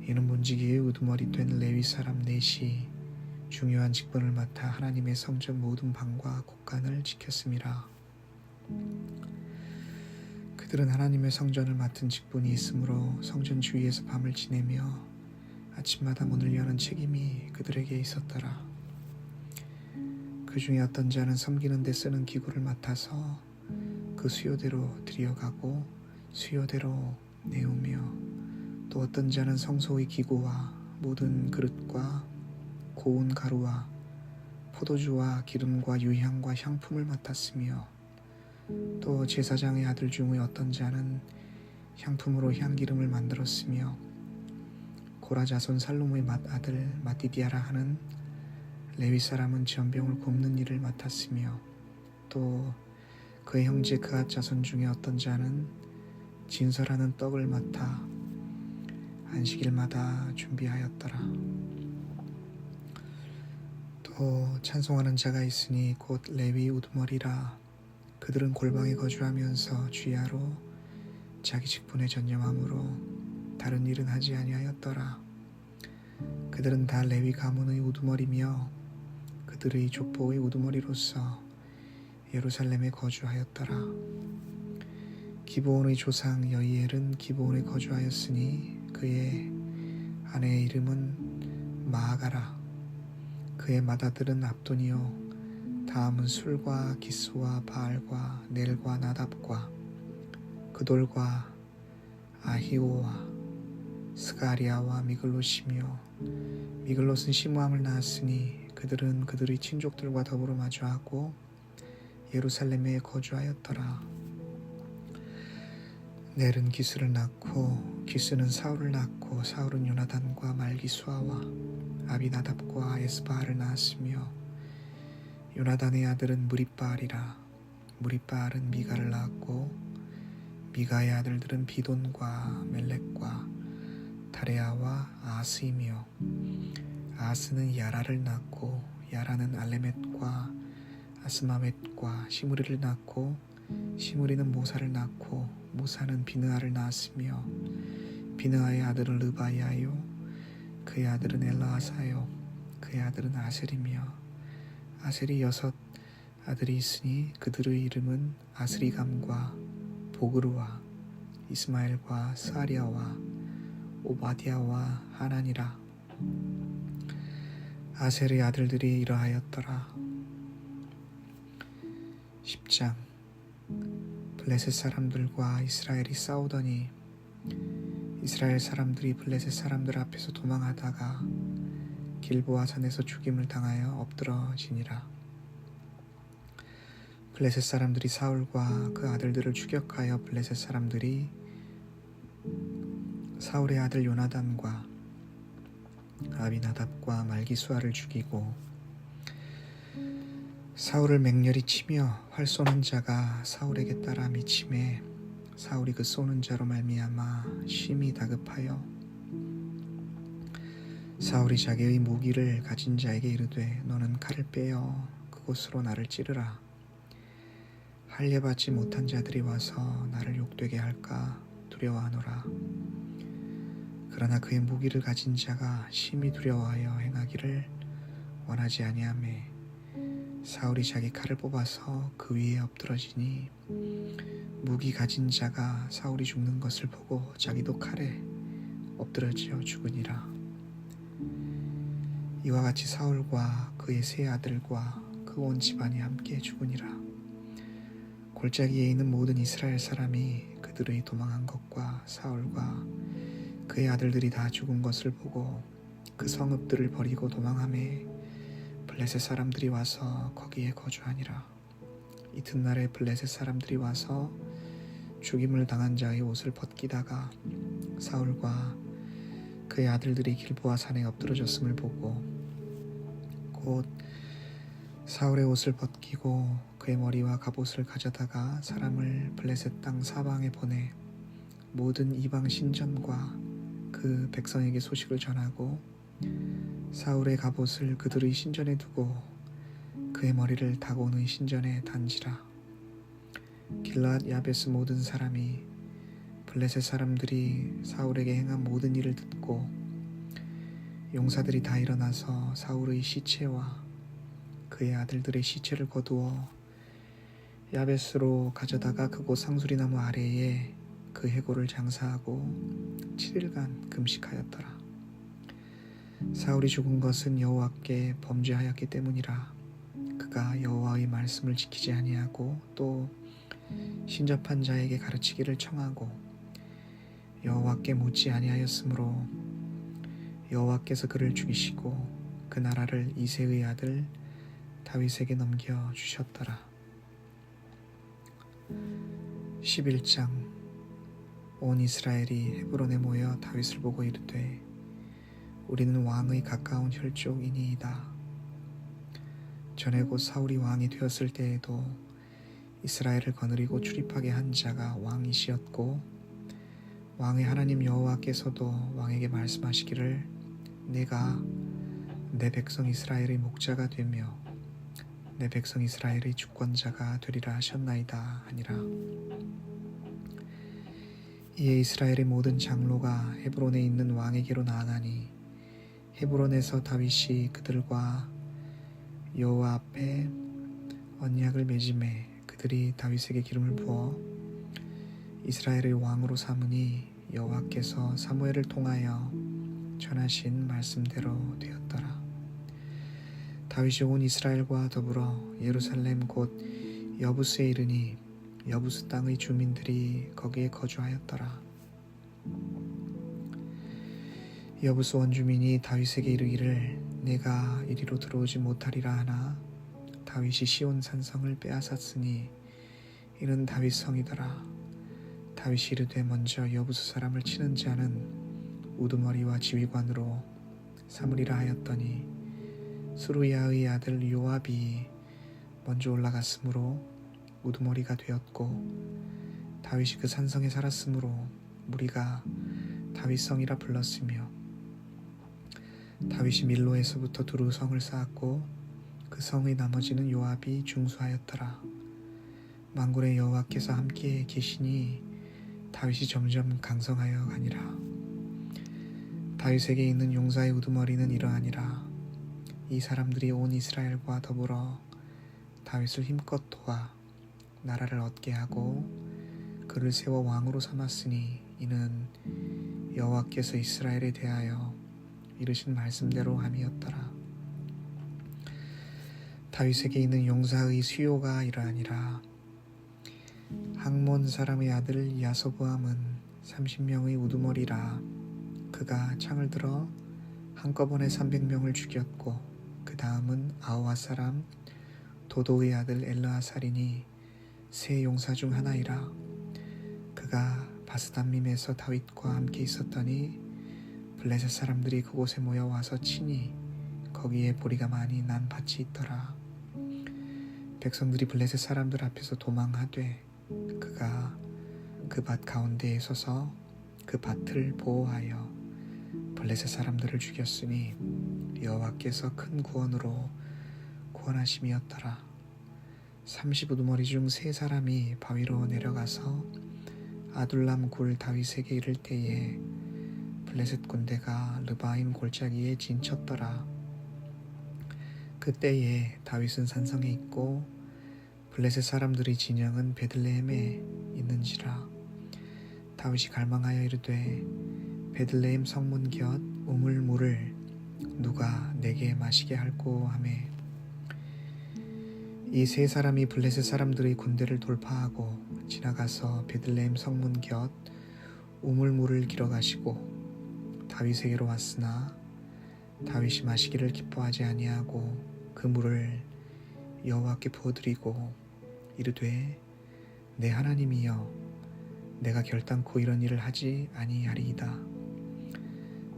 이는 문지기의 우두머리 된 레위 사람 넷이 중요한 직분을 맡아 하나님의 성전 모든 방과 곳간을 지켰음이라. 그들은 하나님의 성전을 맡은 직분이 있으므로 성전 주위에서 밤을 지내며 아침마다 문을 여는 책임이 그들에게 있었더라. 그 중에 어떤 자는 섬기는 데 쓰는 기구를 맡아서 그 수요대로 들여가고 수요대로 내우며, 또 어떤 자는 성소의 기구와 모든 그릇과 고운 가루와 포도주와 기름과 유향과 향품을 맡았으며, 또 제사장의 아들 중의 어떤 자는 향품으로 향기름을 만들었으며, 고라 자손 살로모의 맏아들 마띠디아라 하는 레위 사람은 전병을 굽는 일을 맡았으며, 또 그의 형제 그앗 자손 중에 어떤 자는 진설하는 떡을 맡아 안식일마다 준비하였더라. 또 찬송하는 자가 있으니 곧 레위 우두머리라. 그들은 골방에 거주하면서 주야로 자기 직분에 전념함으로 다른 일은 하지 아니하였더라. 그들은 다 레위 가문의 우두머리며 그들의 족보의 우두머리로서 예루살렘에 거주하였더라. 기브온의 조상 여이엘은 기브온에 거주하였으니 그의 아내의 이름은 마아가라. 그의 맏아들은 압돈이요, 다음은 술과 기스와 바알과 넬과 나답과 그돌과 아히오와 스가리아와 미글롯이며, 미글롯은 시므함을 낳았으니 그들은 그들의 친족들과 더불어 마주하고 예루살렘에 거주하였더라. 넬은 기스를 낳고 기스는 사울을 낳고 사울은 요나단과 말기수아와 아비나답과 에스바알을 낳았으며, 요나단의 아들은 무립바알이라. 무립바알은 미가를 낳았고 미가의 아들들은 비돈과 멜렉과 다레아와 아스이며, 아스는 야라를 낳고 야라는 알레멧과 아스마멧과 시므리를 낳고 시므리는 모사를 낳고 모사는 비느하를 낳았으며, 비느하의 아들은 르바야요, 그의 아들은 엘라아사요, 그의 아들은 아셀이며, 아셀이 6 아들이 있으니 그들의 이름은 아스리감과 보그르와 이스마엘과 스아리아와 오바디아와 하나니라. 아셀의 아들들이 이러하였더라. 10장. 블레셋 사람들과 이스라엘이 싸우더니 이스라엘 사람들이 블레셋 사람들 앞에서 도망하다가 길보아 산에서 죽임을 당하여 엎드러지니라. 블레셋 사람들이 사울과 그 아들들을 추격하여 블레셋 사람들이 사울의 아들 요나단과 아비나답과 말기수아를 죽이고, 사울을 맹렬히 치며 활 쏘는 자가 사울에게 따라 미침에 사울이 그 쏘는 자로 말미암아 심히 다급하여 사울이 자기의 무기를 가진 자에게 이르되 너는 칼을 빼어 그곳으로 나를 찌르라. 할례받지 못한 자들이 와서 나를 욕되게 할까 두려워하노라. 그러나 그의 무기를 가진 자가 심히 두려워하여 행하기를 원하지 아니하매 사울이 자기 칼을 뽑아서 그 위에 엎드러지니, 무기 가진 자가 사울이 죽는 것을 보고 자기도 칼에 엎드러져 죽으니라. 이와 같이 사울과 그의 세 아들과 그 온 집안이 함께 죽으니라. 골짜기에 있는 모든 이스라엘 사람이 그들의 도망한 것과 사울과 그의 아들들이 다 죽은 것을 보고 그 성읍들을 버리고 도망하매 블레셋 사람들이 와서 거기에 거주하니라. 이튿날에 블레셋 사람들이 와서 죽임을 당한 자의 옷을 벗기다가 사울과 그의 아들들이 길보아 산에 엎드러졌음을 보고 곧 사울의 옷을 벗기고 그의 머리와 갑옷을 가져다가 사람을 블레셋 땅 사방에 보내 모든 이방 신전과 그 백성에게 소식을 전하고 사울의 갑옷을 그들의 신전에 두고 그의 머리를 다곤의 신전에 단지라. 길르앗 야베스 모든 사람이 블레셋 사람들이 사울에게 행한 모든 일을 듣고 용사들이 다 일어나서 사울의 시체와 그의 아들들의 시체를 거두어 야베스로 가져다가 그곳 상수리나무 아래에 그 해골을 장사하고 7일간 금식하였더라. 사울이 죽은 것은 여호와께 범죄하였기 때문이라. 그가 여호와의 말씀을 지키지 아니하고 또 신접한 자에게 가르치기를 청하고 여호와께 묻지 아니하였으므로 여호와께서 그를 죽이시고 그 나라를 이새의 아들 다윗에게 넘겨 주셨더라. 11장. 온 이스라엘이 헤브론에 모여 다윗을 보고 이르되 우리는 왕의 가까운 혈족이니이다. 전에 곧 사울이 왕이 되었을 때에도 이스라엘을 거느리고 출입하게 한 자가 왕이시었고 왕의 하나님 여호와께서도 왕에게 말씀하시기를 내가 내 백성 이스라엘의 목자가 되며 내 백성 이스라엘의 주권자가 되리라 하셨나이다 하니라. 이에 이스라엘의 모든 장로가 헤브론에 있는 왕에게로 나아가니 헤브론에서 다윗이 그들과 여호와 앞에 언약을 맺음에 그들이 다윗에게 기름을 부어 이스라엘의 왕으로 삼으니 여호와께서 사무엘을 통하여 전하신 말씀대로 되었더라. 다윗이 온 이스라엘과 더불어 예루살렘 곧 여부스에 이르니 여부스 땅의 주민들이 거기에 거주하였더라. 여부스 원주민이 다윗에게 이르기를 내가 이리로 들어오지 못하리라 하나 다윗이 시온 산성을 빼앗았으니 이는 다윗 성이더라. 다윗이 이르되 먼저 여부스 사람을 치는 자는 우두머리와 지휘관으로 삼으리라 하였더니 수루야의 아들 요압이 먼저 올라갔으므로 우두머리가 되었고 다윗이 그 산성에 살았으므로 무리가 다윗성이라 불렀으며 다윗이 밀로에서부터 두루 성을 쌓았고 그 성의 나머지는 요압이 중수하였더라. 만군의 여호와께서 함께 계시니 다윗이 점점 강성하여 가니라. 다윗에게 있는 용사의 우두머리는 이러하니라. 이 사람들이 온 이스라엘과 더불어 다윗을 힘껏 도와 나라를 얻게 하고 그를 세워 왕으로 삼았으니 이는 여호와께서 이스라엘에 대하여 이르신 말씀대로 함이었더라. 다윗에게 있는 용사의 수요가 이러하니라. 학몬 사람의 아들 야소보암은 30명의 우두머리라. 그가 창을 들어 한꺼번에 300명을 죽였고 그 다음은 아우아 사람 도도의 아들 엘르아살이니 세 용사 중 하나이라. 그가 바스담밈에서 다윗과 함께 있었더니 블레셋 사람들이 그곳에 모여 와서 치니 거기에 보리가 많이 난 밭이 있더라. 백성들이 블레셋 사람들 앞에서 도망하되 그가 그 밭 가운데에 서서 그 밭을 보호하여 블레셋 사람들을 죽였으니 여호와께서 큰 구원으로 구원하심이었더라. 30우두머리 중 3사람이 바위로 내려가서 아둘람 굴 다윗에게 이를 때에 블레셋 군대가 르바임 골짜기에 진쳤더라. 그때에 다윗은 산성에 있고 블레셋 사람들의 진영은 베들레헴에 있는지라. 다윗이 갈망하여 이르되 베들레헴 성문 곁 우물물을 누가 내게 마시게 할꼬 하매 이 3사람이 블레셋 사람들의 군대를 돌파하고 지나가서 베들레헴 성문 곁 우물물을 길어 가시고 다윗에게로 왔으나 다윗이 마시기를 기뻐하지 아니하고 그 물을 여호와께 부어드리고 이르되 내 하나님이여 내가 결단코 이런 일을 하지 아니하리이다.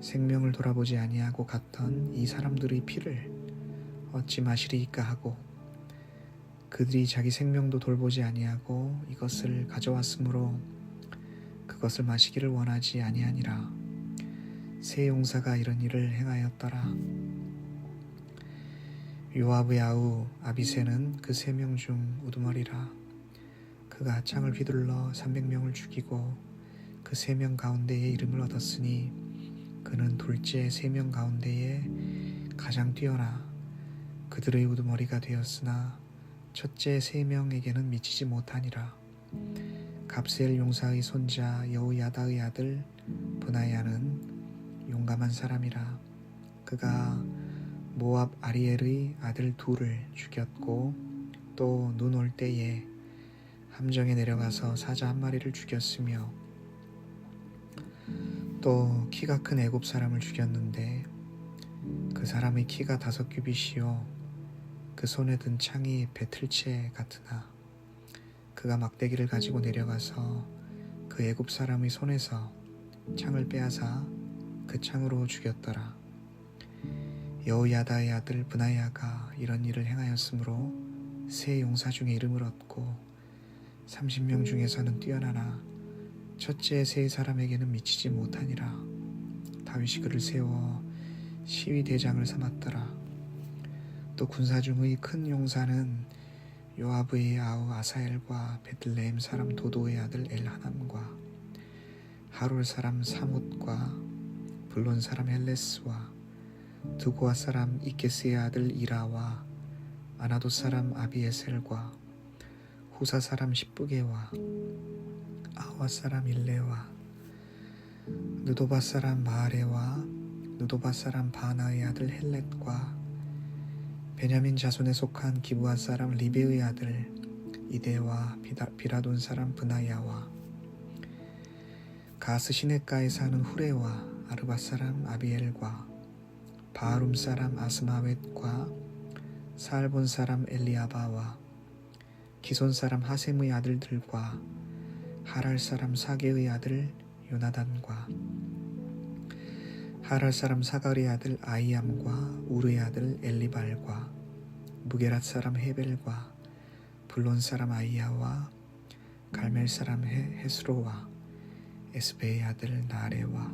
생명을 돌아보지 아니하고 갔던 이 사람들의 피를 어찌 마시리이까 하고 그들이 자기 생명도 돌보지 아니하고 이것을 가져왔으므로 그것을 마시기를 원하지 아니하니라. 세 용사가 이런 일을 행하였더라. 요압의 아우 아비새는 그 3명 중 우두머리라. 그가 창을 휘둘러 300명을 죽이고 그 3명 가운데에 이름을 얻었으니 그는 둘째 3명 가운데에 가장 뛰어나 그들의 우두머리가 되었으나 첫째 3명에게는 미치지 못하니라. 갑세엘 용사의 손자 여호야다의 아들 브나야는 용감한 사람이라. 그가 모압 아리엘의 아들 둘을 죽였고 또 눈 올 때에 함정에 내려가서 사자 한 마리를 죽였으며 또 키가 큰 애굽 사람을 죽였는데 그 사람의 키가 5규빗이요 그 손에 든 창이 배틀채 같으나 그가 막대기를 가지고 내려가서 그 애굽 사람의 손에서 창을 빼앗아 그 창으로 죽였더라. 여호야다의 아들 브나야가 이런 일을 행하였으므로 세 용사 중에 이름을 얻고 30명 중에서는 뛰어나나 첫째 세 사람에게는 미치지 못하니라. 다윗이 그를 세워 시위 대장을 삼았더라. 또 군사 중의 큰 용사는 요압의 아우 아사엘과 베들레헴 사람 도도의 아들 엘하남과 하롤 사람 사뭇과 블론 사람 헬레스와 드고아 사람 이케스의 아들 이라와 아나도 사람 아비에셀과 후사 사람 십부게와 아와 사람 일레와 느도바 사람 마아레와 느도바 사람 바나의 아들 헬렛과 베냐민 자손에 속한 기브아 사람 리베의 아들 이데와 비라돈 사람 브나야와 가스 시냇가에 사는 후레와 아르바 사람 아비엘과 바하룸 사람 아스마웻과 사알본 사람 엘리아바와 기손 사람 하셈의 아들들과 하랄 사람 사게의 아들 요나단과 하랄 사람 사갈의 아들 아이암과 우르의 아들 엘리발과 무게랏 사람 헤벨과 블론 사람 아이야와 갈멜 사람 헤스로와 에스베의 아들 나레와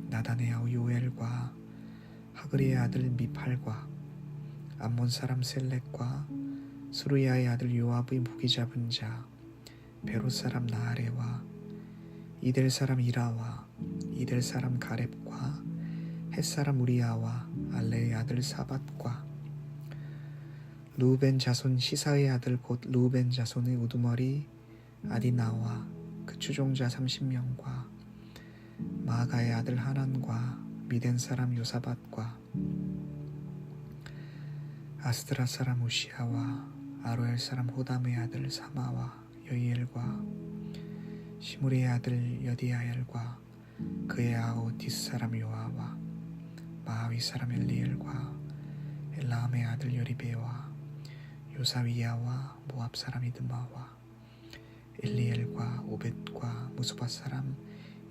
나단의 아우 요엘과 하그리의 아들 미팔과 암몬 사람 셀렉과 수르야의 아들 요압의 무기 잡은 자 베롯 사람 나아레와 이델 사람 이라와 이델 사람 가렙과 헷 사람 우리야와 알레의 아들 사밧과 루벤 자손 시사의 아들 곧 루벤 자손의 우두머리 아디나와 그 추종자 30명과 마가의 아들 하난과 미덴 사람 요사밧과 아스드라 사람 우시아와 아로엘 사람 호담의 아들 사마와 여이엘과 시므리의 아들 여디아엘과 그의 아우 디스 사람 요아와 마하위 사람 엘리엘과 엘라함의 아들 여리베와 요사위야와 모압 사람 이드마와 엘리엘과 오벳과 무스바 사람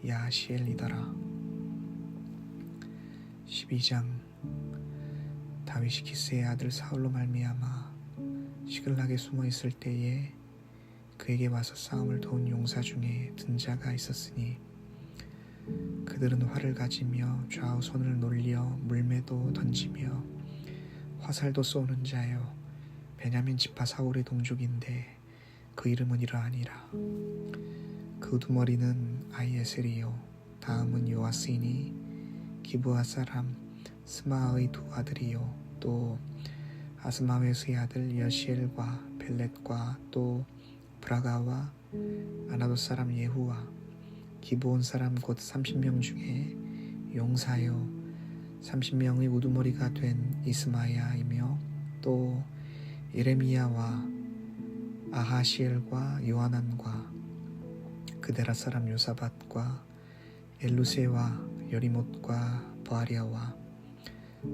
야시엘이더라. 12장. 다윗이 기스의 아들 사울로 말미암아 시글락에 숨어 있을 때에 그에게 와서 싸움을 도운 용사 중에 든 자가 있었으니 그들은 활을 가지며 좌우 손을 놀려 물매도 던지며 화살도 쏘는 자요 베냐민 지파 사울의 동족인데 그 이름은 이러하니라. 그 우두머리는 아이에셀이요 다음은 요아스이니 기브아 사람 스마의 두 아들이요 또 아스마웨스의 아들 여시엘과 벨렛과 또 브라가와 아나도 사람 예후와 기브온 사람 곧 30명 중에 용사요 30명의 우두머리가 된 이스마야이며 또 예레미야와 아하시엘과 요하난과 그데라 사람 요사밧과 엘루세와 여리못과 부아리아와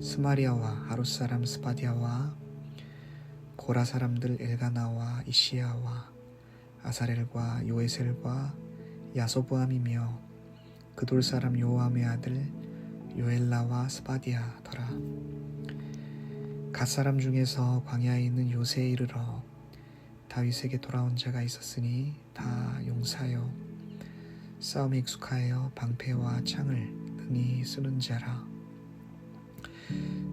스마리아와 하룻 사람 스바디아와 고라 사람들 엘가나와 이시야와 아사렐과 요에셀과 야소보암이며 그돌 사람 요암의 아들 요엘라와 스바디아더라. 갓 사람 중에서 광야에 있는 요새에 이르러 다윗에게 돌아온 자가 있었으니 다 용사요 싸움에 익숙하여 방패와 창을 능히 쓰는 자라.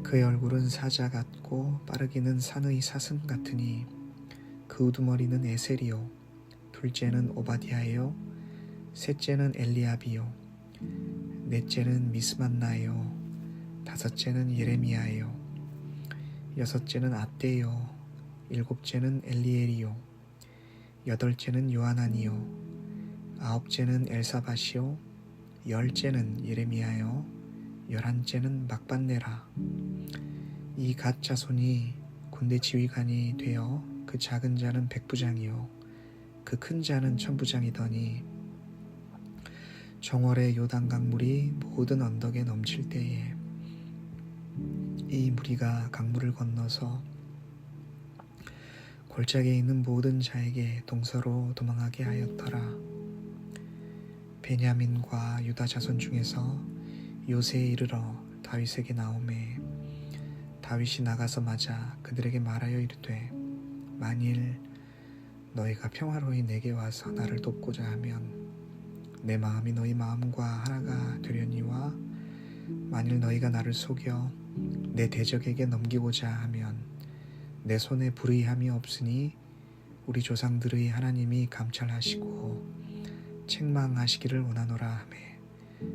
그의 얼굴은 사자 같고 빠르기는 산의 사슴 같으니 그 우두머리는 에셀이요 둘째는 오바디아요 셋째는 엘리압이요 넷째는 미스만나요 다섯째는 예레미야요 여섯째는 압대요 일곱째는 엘리엘이요 여덟째는 요하나니요 아홉째는 엘사밧이요 열째는 예레미야요 열한째는 막반네라. 이 갓 자손이 군대 지휘관이 되어 그 작은 자는 백부장이요 그 큰 자는 천부장이더니 정월에 요단강 물이 모든 언덕에 넘칠 때에 이 무리가 강물을 건너서 골짜기에 있는 모든 자에게 동서로 도망하게 하였더라. 베냐민과 유다 자손 중에서 요새에 이르러 다윗에게 나오매 다윗이 나가서 맞아 그들에게 말하여 이르되 만일 너희가 평화로이 내게 와서 나를 돕고자 하면 내 마음이 너희 마음과 하나가 되려니와 만일 너희가 나를 속여 내 대적에게 넘기고자 하면 내 손에 불의함이 없으니 우리 조상들의 하나님이 감찰하시고 책망하시기를 원하노라 하매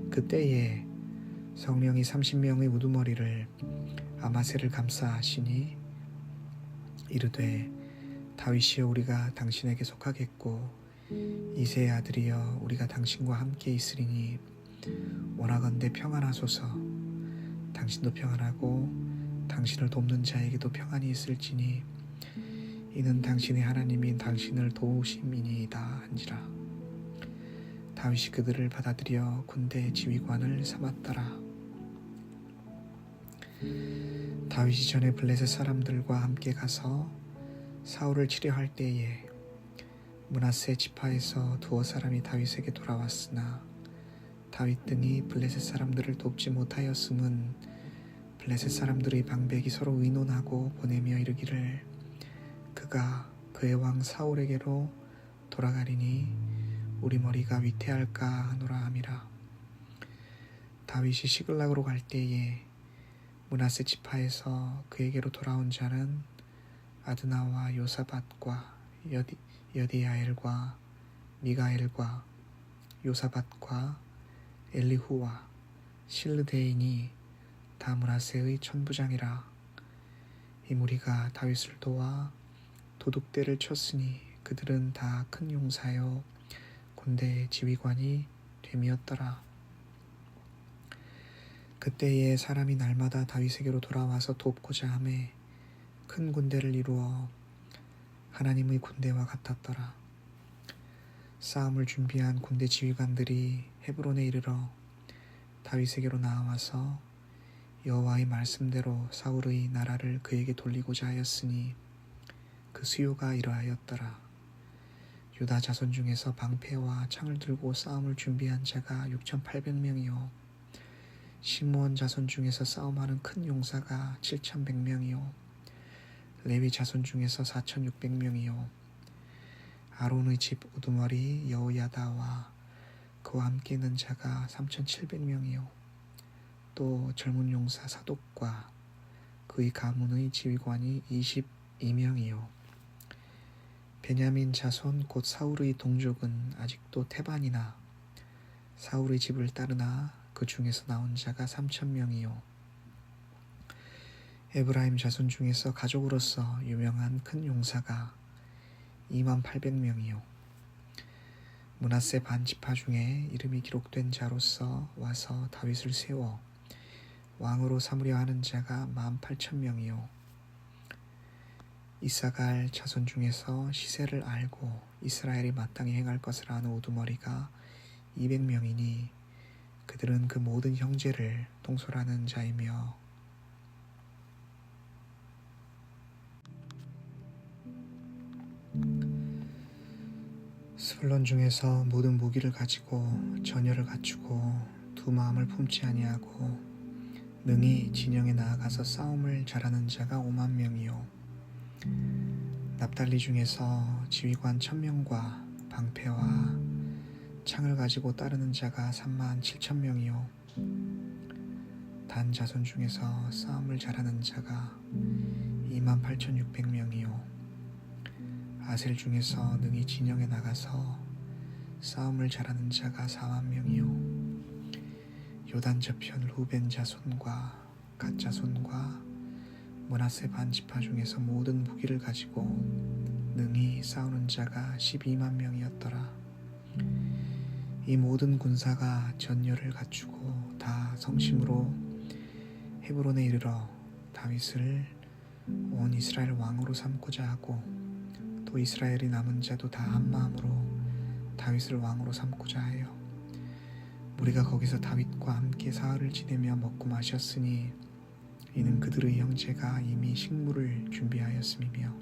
그때에 성령이 30명의 우두머리를 아마새를 감싸하시니 이르되 다윗이여 우리가 당신에게 속하겠고 이새의 아들이여 우리가 당신과 함께 있으리니 원하건대 평안하소서. 당신도 평안하고 당신을 돕는 자에게도 평안이 있을지니 이는 당신의 하나님이 당신을 도우심이니이다 한지라. 다윗이 그들을 받아들여 군대 지휘관을 삼았더라. 다윗이 전에 블레셋 사람들과 함께 가서 사울을 치려할 때에 므낫세 지파에서 두어 사람이 다윗에게 돌아왔으나 다윗 등이 블레셋 사람들을 돕지 못하였음은 블레셋 사람들의 방백이 서로 의논하고 보내며 이르기를 그가 그의 왕 사울에게로 돌아가리니 우리 머리가 위태할까 하노라 함이라. 다윗이 시글락으로 갈 때에 므낫세 지파에서 그에게로 돌아온 자는 아드나와 요사밧과 여디야엘과 미가엘과 요사밧과 엘리후와 실르데인이 다 므낫세의 천부장이라. 이 무리가 다윗을 도와 도둑대를 쳤으니 그들은 다 큰 용사여 군대 지휘관이 됨이었더라. 그때에 사람이 날마다 다윗에게로 돌아와서 돕고자 하매 큰 군대를 이루어 하나님의 군대와 같았더라. 싸움을 준비한 군대 지휘관들이 헤브론에 이르러 다윗에게로 나와서 여호와의 말씀대로 사울의 나라를 그에게 돌리고자 하였으니 그 수요가 이러하였더라. 유다 자손 중에서 방패와 창을 들고 싸움을 준비한 자가 6,800명이요 시므온 자손 중에서 싸움하는 큰 용사가 7,100명이요 레위 자손 중에서 4,600명이요 아론의 집 우두머리 여호야다와 그와 함께 있는 자가 3,700명이요 또 젊은 용사 사독과 그의 가문의 지휘관이 22명이요 베냐민 자손 곧 사울의 동족은 아직도 태반이나 사울의 집을 따르나 그 중에서 나온 자가 3,000명이요 에브라임 자손 중에서 가족으로서 유명한 큰 용사가 28,000명이요 므낫세 반지파 중에 이름이 기록된 자로서 와서 다윗을 세워 왕으로 삼으려 하는 자가 18,000명이요 이사갈 자손 중에서 시세를 알고 이스라엘이 마땅히 행할 것을 아는 우두머리가 200명이니 그들은 그 모든 형제를 통솔하는 자이며 스불론 중에서 모든 무기를 가지고 전열을 갖추고 두 마음을 품지 아니하고 능히 진영에 나아가서 싸움을 잘하는 자가 50,000명이요 납달리 중에서 지휘관 1,000명과 방패와 창을 가지고 따르는 자가 37,000명이요 단 자손 중에서 싸움을 잘하는 자가 28,600명이요 아셀 중에서 능히 진영에 나가서 싸움을 잘하는 자가 40,000명이요 요단 저편 루벤 자손과 갓 자손과 므낫세 반지파 중에서 모든 무기를 가지고 능히 싸우는 자가 12만 명이었더라. 이 모든 군사가 전열을 갖추고 다 성심으로 헤브론에 이르러 다윗을 온 이스라엘 왕으로 삼고자 하고 또 이스라엘이 남은 자도 다 한마음으로 다윗을 왕으로 삼고자 하여 우리가 거기서 다윗과 함께 사흘을 지내며 먹고 마셨으니 이는 그들의 형제가 이미 식물을 준비하였음이며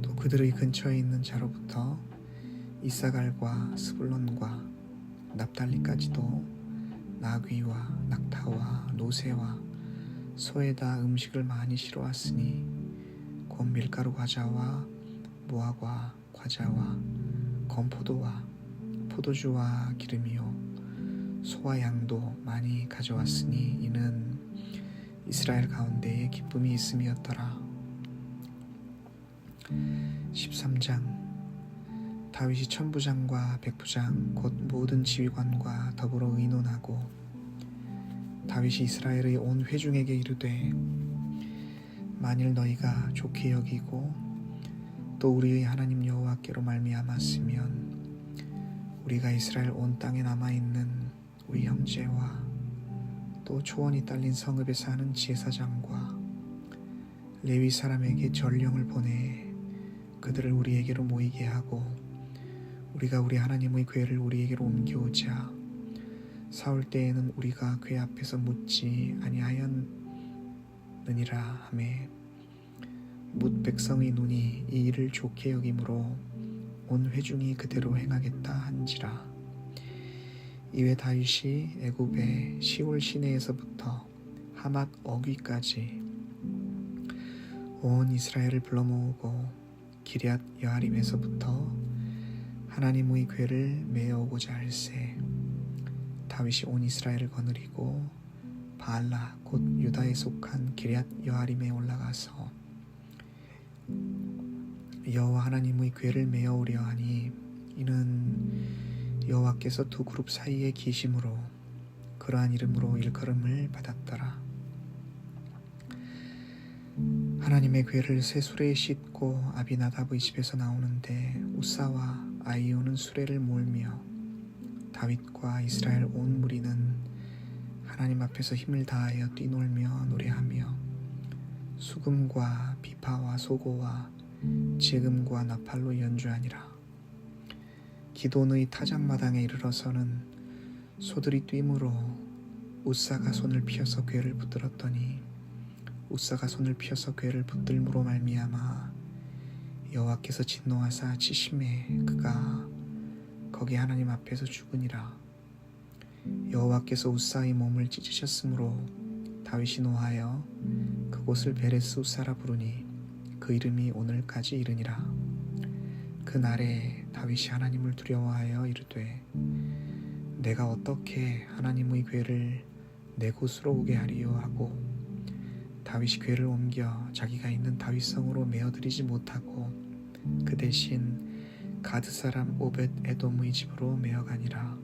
또 그들의 근처에 있는 자로부터 이사갈과 스불론과 납달리까지도 나귀와 낙타와 노새와 소에다 음식을 많이 실어왔으니 곧 밀가루 과자와 무화과 과자와 건포도와 포도주와 기름이요 소와 양도 많이 가져왔으니 이는 이스라엘 가운데에 기쁨이 있음이었더라. 13장 다윗이 천부장과 백부장 곧 모든 지휘관과 더불어 의논하고 다윗이 이스라엘의 온 회중에게 이르되 만일 너희가 좋게 여기고 또 우리의 하나님 여호와께로 말미암았으면 우리가 이스라엘 온 땅에 남아있는 우리 형제와 또 초원이 딸린 성읍에 사는 제사장과 레위 사람에게 전령을 보내 그들을 우리에게로 모이게 하고 우리가 우리 하나님의 궤를 우리에게로 옮겨오자 사울 때에는 우리가 궤 앞에서 묻지 아니하였느니라 하매 뭇 백성의 눈이 이 일을 좋게 여김으로 온 회중이 그대로 행하겠다 한지라. 이외 다윗이 애굽의 시올 시내에서부터 하맛 어귀까지 온 이스라엘을 불러 모으고 기럇 여아림에서부터 하나님의 궤를 메어오고자 할세 다윗이 온 이스라엘을 거느리고 바알라 곧 유다에 속한 기럇 여아림에 올라가서 여호와 하나님의 궤를 메어오려 하니 이는 여호와께서 두 그룹 사이에 기심으로 그러한 이름으로 일컬음을 받았더라. 하나님의 궤를 새 수레에 싣고 아비나답의 집에서 나오는데 우사와 아이오는 수레를 몰며 다윗과 이스라엘 온 무리는 하나님 앞에서 힘을 다하여 뛰놀며 노래하며 수금과 비파와 소고와 지금과 나팔로 연주하니라. 기돈의 타작마당에 이르러서는 소들이 뛰므로 우사가 손을 피어서 궤를 붙들었더니 우사가 손을 피어서 궤를 붙들므로 말미암아 여호와께서 진노하사 치심에 그가 거기 하나님 앞에서 죽으니라. 여호와께서 우사의 몸을 찢으셨으므로 다윗이 노하여 그곳을 베레스 우사라 부르니 그 이름이 오늘까지 이르니라. 그날에 다윗이 하나님을 두려워하여 이르되 내가 어떻게 하나님의 궤를 내 곳으로 오게 하리요 하고 다윗이 궤를 옮겨 자기가 있는 다윗성으로 메어들이지 못하고 그 대신 가드 사람 오벳 에돔의 집으로 메어가니라.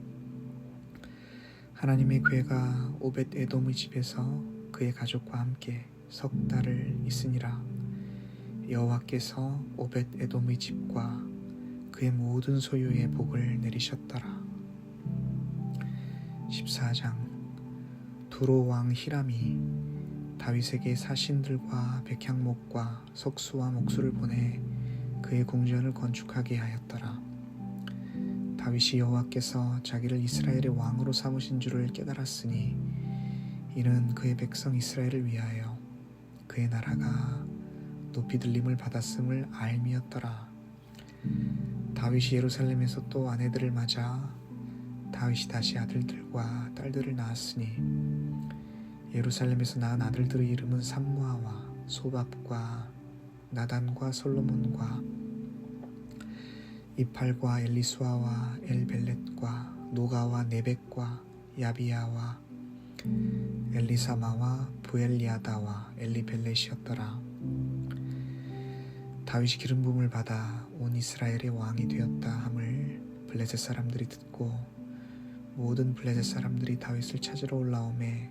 하나님의 궤가 오벳 에돔의 집에서 그의 가족과 함께 석 달을 있으니라. 여호와께서 오벳 에돔의 집과 그의 모든 소유에 복을 내리셨더라. 14장 두로 왕 히람이 다윗에게 사신들과 백향목과 석수와 목수를 보내 그의 궁전을 건축하게 하였더라. 다윗이 여호와께서 자기를 이스라엘의 왕으로 삼으신 줄을 깨달았으니 이는 그의 백성 이스라엘을 위하여 그의 나라가 높이 들림을 받았음을 알미었더라. 다윗이 예루살렘에서 또 아내들을 맞아 다윗이 다시 아들들과 딸들을 낳았으니 예루살렘에서 낳은 아들들의 이름은 삼무아와 소밥과 나단과 솔로몬과 이팔과 엘리수아와 엘벨렛과 노가와 네벡과 야비야와 엘리사마와 부엘리아다와 엘리벨렛이었더라. 다윗이 기름 부음을 받아 온 이스라엘의 왕이 되었다 함을 블레셋 사람들이 듣고 모든 블레셋 사람들이 다윗을 찾으러 올라오매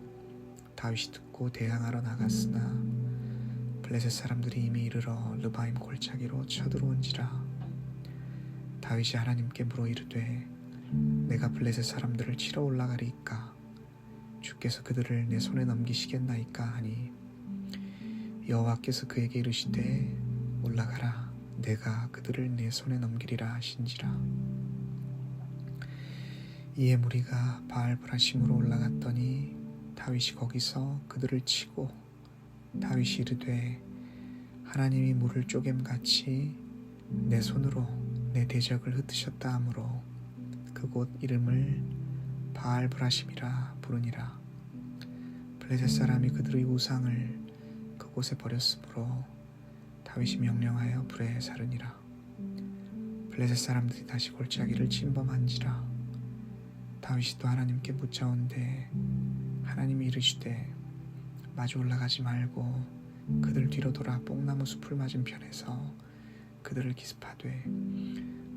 다윗이 듣고 대항하러 나갔으나 블레셋 사람들이 이미 이르러 르바임 골짜기로 쳐들어온지라. 다윗이 하나님께 물어 이르되 내가 블레셋 사람들을 치러 올라가리이까 주께서 그들을 내 손에 넘기시겠나이까 하니 여호와께서 그에게 이르시되 올라가라 내가 그들을 내 손에 넘기리라 하신지라. 이에 무리가 바알브라심으로 올라갔더니 다윗이 거기서 그들을 치고 다윗이 이르되 하나님이 물을 쪼갰같이 내 손으로 내 대적을 흩으셨다 하므로 그곳 이름을 바알브라심이라 부르니라. 블레셋 사람이 그들의 우상을 그곳에 버렸으므로 다윗이 명령하여 불에 사르니라. 블레셋 사람들이 다시 골짜기를 침범한지라. 다윗이 또 하나님께 묻자온대 하나님이 이르시되 마주 올라가지 말고 그들 뒤로 돌아 뽕나무 숲을 맞은 편에서 그들을 기습하되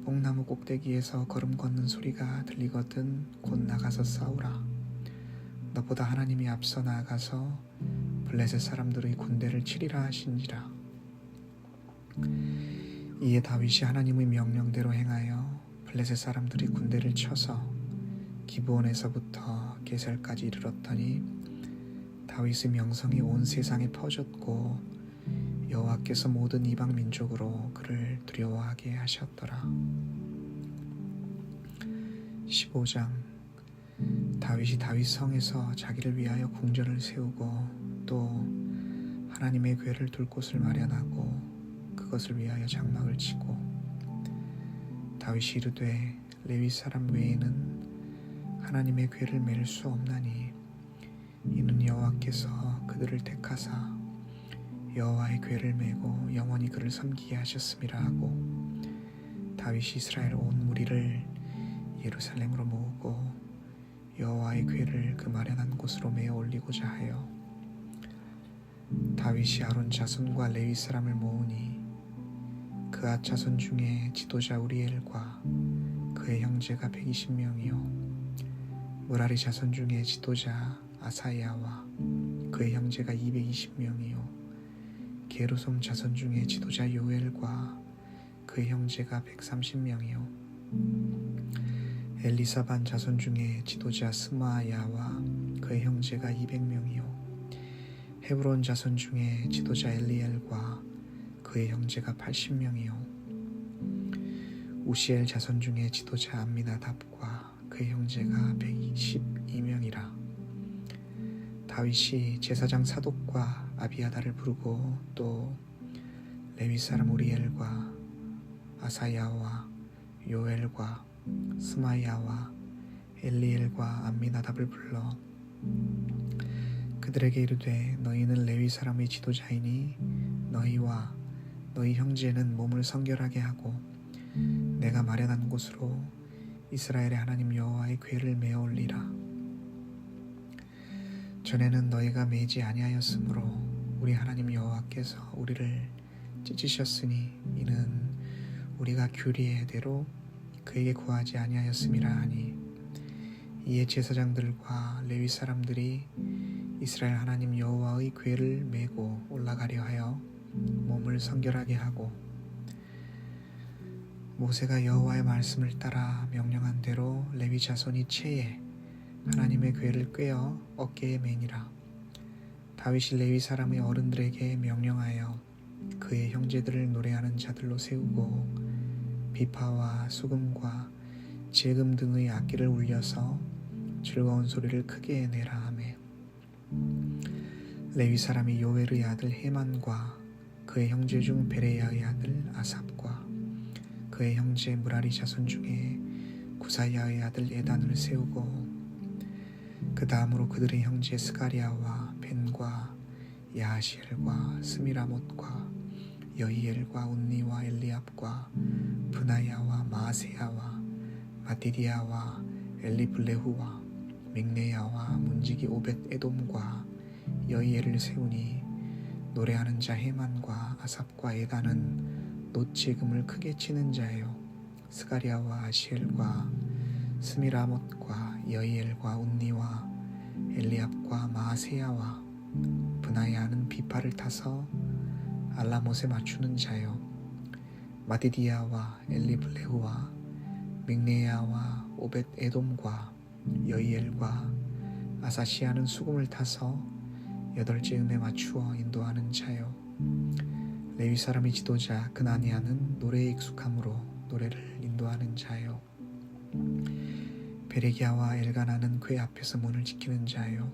뽕나무 꼭대기에서 걸음 걷는 소리가 들리거든 곧 나가서 싸우라. 너보다 하나님이 앞서 나아가서 블레셋 사람들의 군대를 치리라 하신지라. 이에 다윗이 하나님의 명령대로 행하여 블레셋 사람들이 군대를 쳐서 기브온에서부터 게셀까지 이르렀더니 다윗의 명성이 온 세상에 퍼졌고 여호와께서 모든 이방 민족으로 그를 두려워하게 하셨더라. 15장. 다윗이 다윗 성에서 자기를 위하여 궁전을 세우고 또 하나님의 궤를 둘 곳을 마련하고 그것을 위하여 장막을 치고 다윗이 이르되 레위 사람 외에는 하나님의 궤를 맬 수 없나니 이는 여호와께서 그들을 택하사 여호와의 궤를 메고 영원히 그를 섬기게 하셨음이라 하고 다윗이 이스라엘 온 무리를 예루살렘으로 모으고 여호와의 궤를 그 마련한 곳으로 메어 올리고자 하여 다윗이 아론 자손과 레위 사람을 모으니 그앗 자손 중에 지도자 우리엘과 그의 형제가 120명이요 무라리 자손 중에 지도자 아사야와 그의 형제가 220명이요 게르솜 자손 중에 지도자 요엘과 그의 형제가 130명이요 엘리사반 자손 중에 지도자 스마야와 그의 형제가 200명이요 헤브론 자손 중에 지도자 엘리엘과 그의 형제가 80명이요 우시엘 자손 중에 지도자 암미나답과 그의 형제가 122명이라. 다윗이 제사장 사독과 아비아다를 부르고 또 레위 사람 우리엘과 아사야와 요엘과 스마야와 엘리엘과 암미나답을 불러 그들에게 이르되 너희는 레위 사람의 지도자이니 너희와 너희 형제는 몸을 성결하게 하고 내가 마련한 곳으로 이스라엘의 하나님 여호와의 궤를 메어 올리라. 전에는 너희가 매지 아니하였으므로 우리 하나님 여호와께서 우리를 찢으셨으니 이는 우리가 규례의 대로 그에게 구하지 아니하였음이라 하니 이에 제사장들과 레위 사람들이 이스라엘 하나님 여호와의 궤를 메고 올라가려 하여 몸을 성결하게 하고 모세가 여호와의 말씀을 따라 명령한 대로 레위 자손이 채에 하나님의 궤를 꿰어 어깨에 매니라. 다윗이 레위 사람의 어른들에게 명령하여 그의 형제들을 노래하는 자들로 세우고 비파와 수금과 제금 등의 악기를 울려서 즐거운 소리를 크게 내라 하매 레위 사람이 요엘의 아들 헤만과 그의 형제 중 베레야의 아들 아삽과 그의 형제 무라리 자손 중에 구사야의 아들 에단을 세우고 그 다음으로 그들의 형제 스가리아와 벤과 야하시엘과 스미라못과 여이엘과 운니와 엘리압과 브나야와 마세야와 마디디아와 엘리블레후와 믹네야와 문지기 오벳 에돔과 여이엘을 세우니 노래하는 자 헤만과 아삽과 에단은 놋제금을 크게 치는 자요 스가리아와 아시엘과 스미라못과 여이엘과 운니와 엘리압과 마아세야와 브나야는 비파를 타서 알라못에 맞추는 자요. 마디디야와 엘리블레후와 믹네야와 오벳 에돔과 여이엘과 아사시아는 수금을 타서 8째 음에 맞추어 인도하는 자요. 레위 사람의 지도자 그나니아는 노래에 익숙함으로 노래를 인도하는 자요. 베레기야와 엘가나는 궤 앞에서 문을 지키는 자요.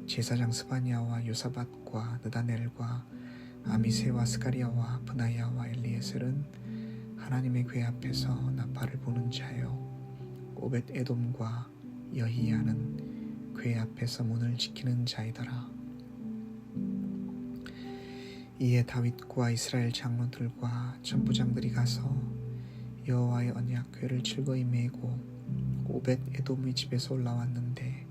제사장 스바냐와 요사밧과 느다넬과 아미세와 스가리야와 브나야와 엘리에셀은 하나님의 궤 앞에서 나팔을 부는 자요. 오벳 에돔과 여히야는 궤 앞에서 문을 지키는 자이더라. 이에 다윗과 이스라엘 장로들과 천부장들이 가서 여호와의 언약궤를 즐거이 메고 오벳 에돔의 집에서 올라왔는데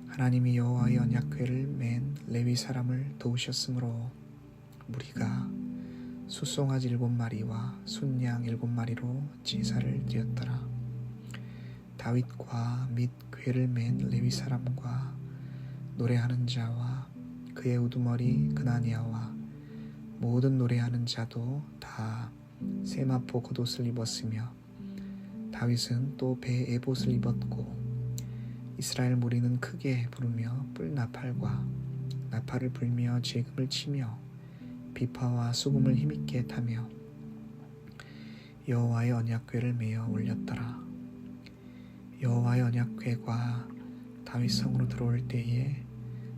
하나님이 여호와의 언약궤를 맨 레위 사람을 도우셨으므로 무리가 숫송아지 7마리와 순양 7마리로 제사를 드렸더라. 다윗과 및 궤를 맨 레위 사람과 노래하는 자와 그의 우두머리 그나니아와 모든 노래하는 자도 다 세마포 겉옷을 입었으며 다윗은 또 배에 에봇을 입었고 이스라엘 무리는 크게 부르며 뿔나팔과 나팔을 불며 제금을 치며 비파와 수금을 힘있게 타며 여호와의 언약궤를 메어 올렸더라. 여호와의 언약궤가 다윗 성으로 들어올 때에